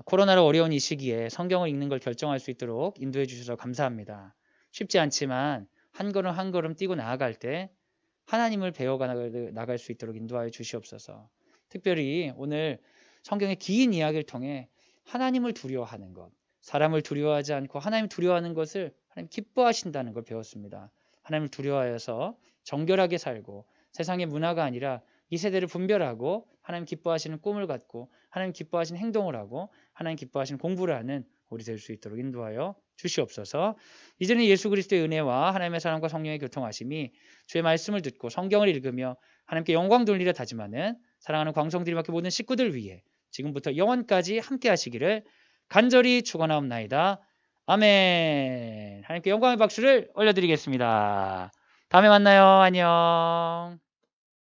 코로나로 어려운 이 시기에 성경을 읽는 걸 결정할 수 있도록 인도해 주셔서 감사합니다. 쉽지 않지만 한 걸음 한 걸음 뛰고 나아갈 때 하나님을 배워가 나갈 수 있도록 인도하여 주시옵소서. 특별히 오늘 성경의 긴 이야기를 통해 하나님을 두려워하는 것, 사람을 두려워하지 않고 하나님을 두려워하는 것을 하나님 기뻐하신다는 걸 배웠습니다. 하나님을 두려워하여서 정결하게 살고 세상의 문화가 아니라 이 세대를 분별하고 하나님 기뻐하시는 꿈을 갖고 하나님 기뻐하시는 행동을 하고 하나님 기뻐하시는 공부를 하는 우리 될 수 있도록 인도하여 주시옵소서. 이제는 예수 그리스도의 은혜와 하나님의 사랑과 성령의 교통하심이 주의 말씀을 듣고 성경을 읽으며 하나님께 영광 돌리려 다짐하는 사랑하는 광성들이밖에 모든 식구들 위해 지금부터 영원까지 함께 하시기를 간절히 축원하옵나이다. 아멘. 하나님께 영광의 박수를 올려드리겠습니다. 다음에 만나요. 안녕.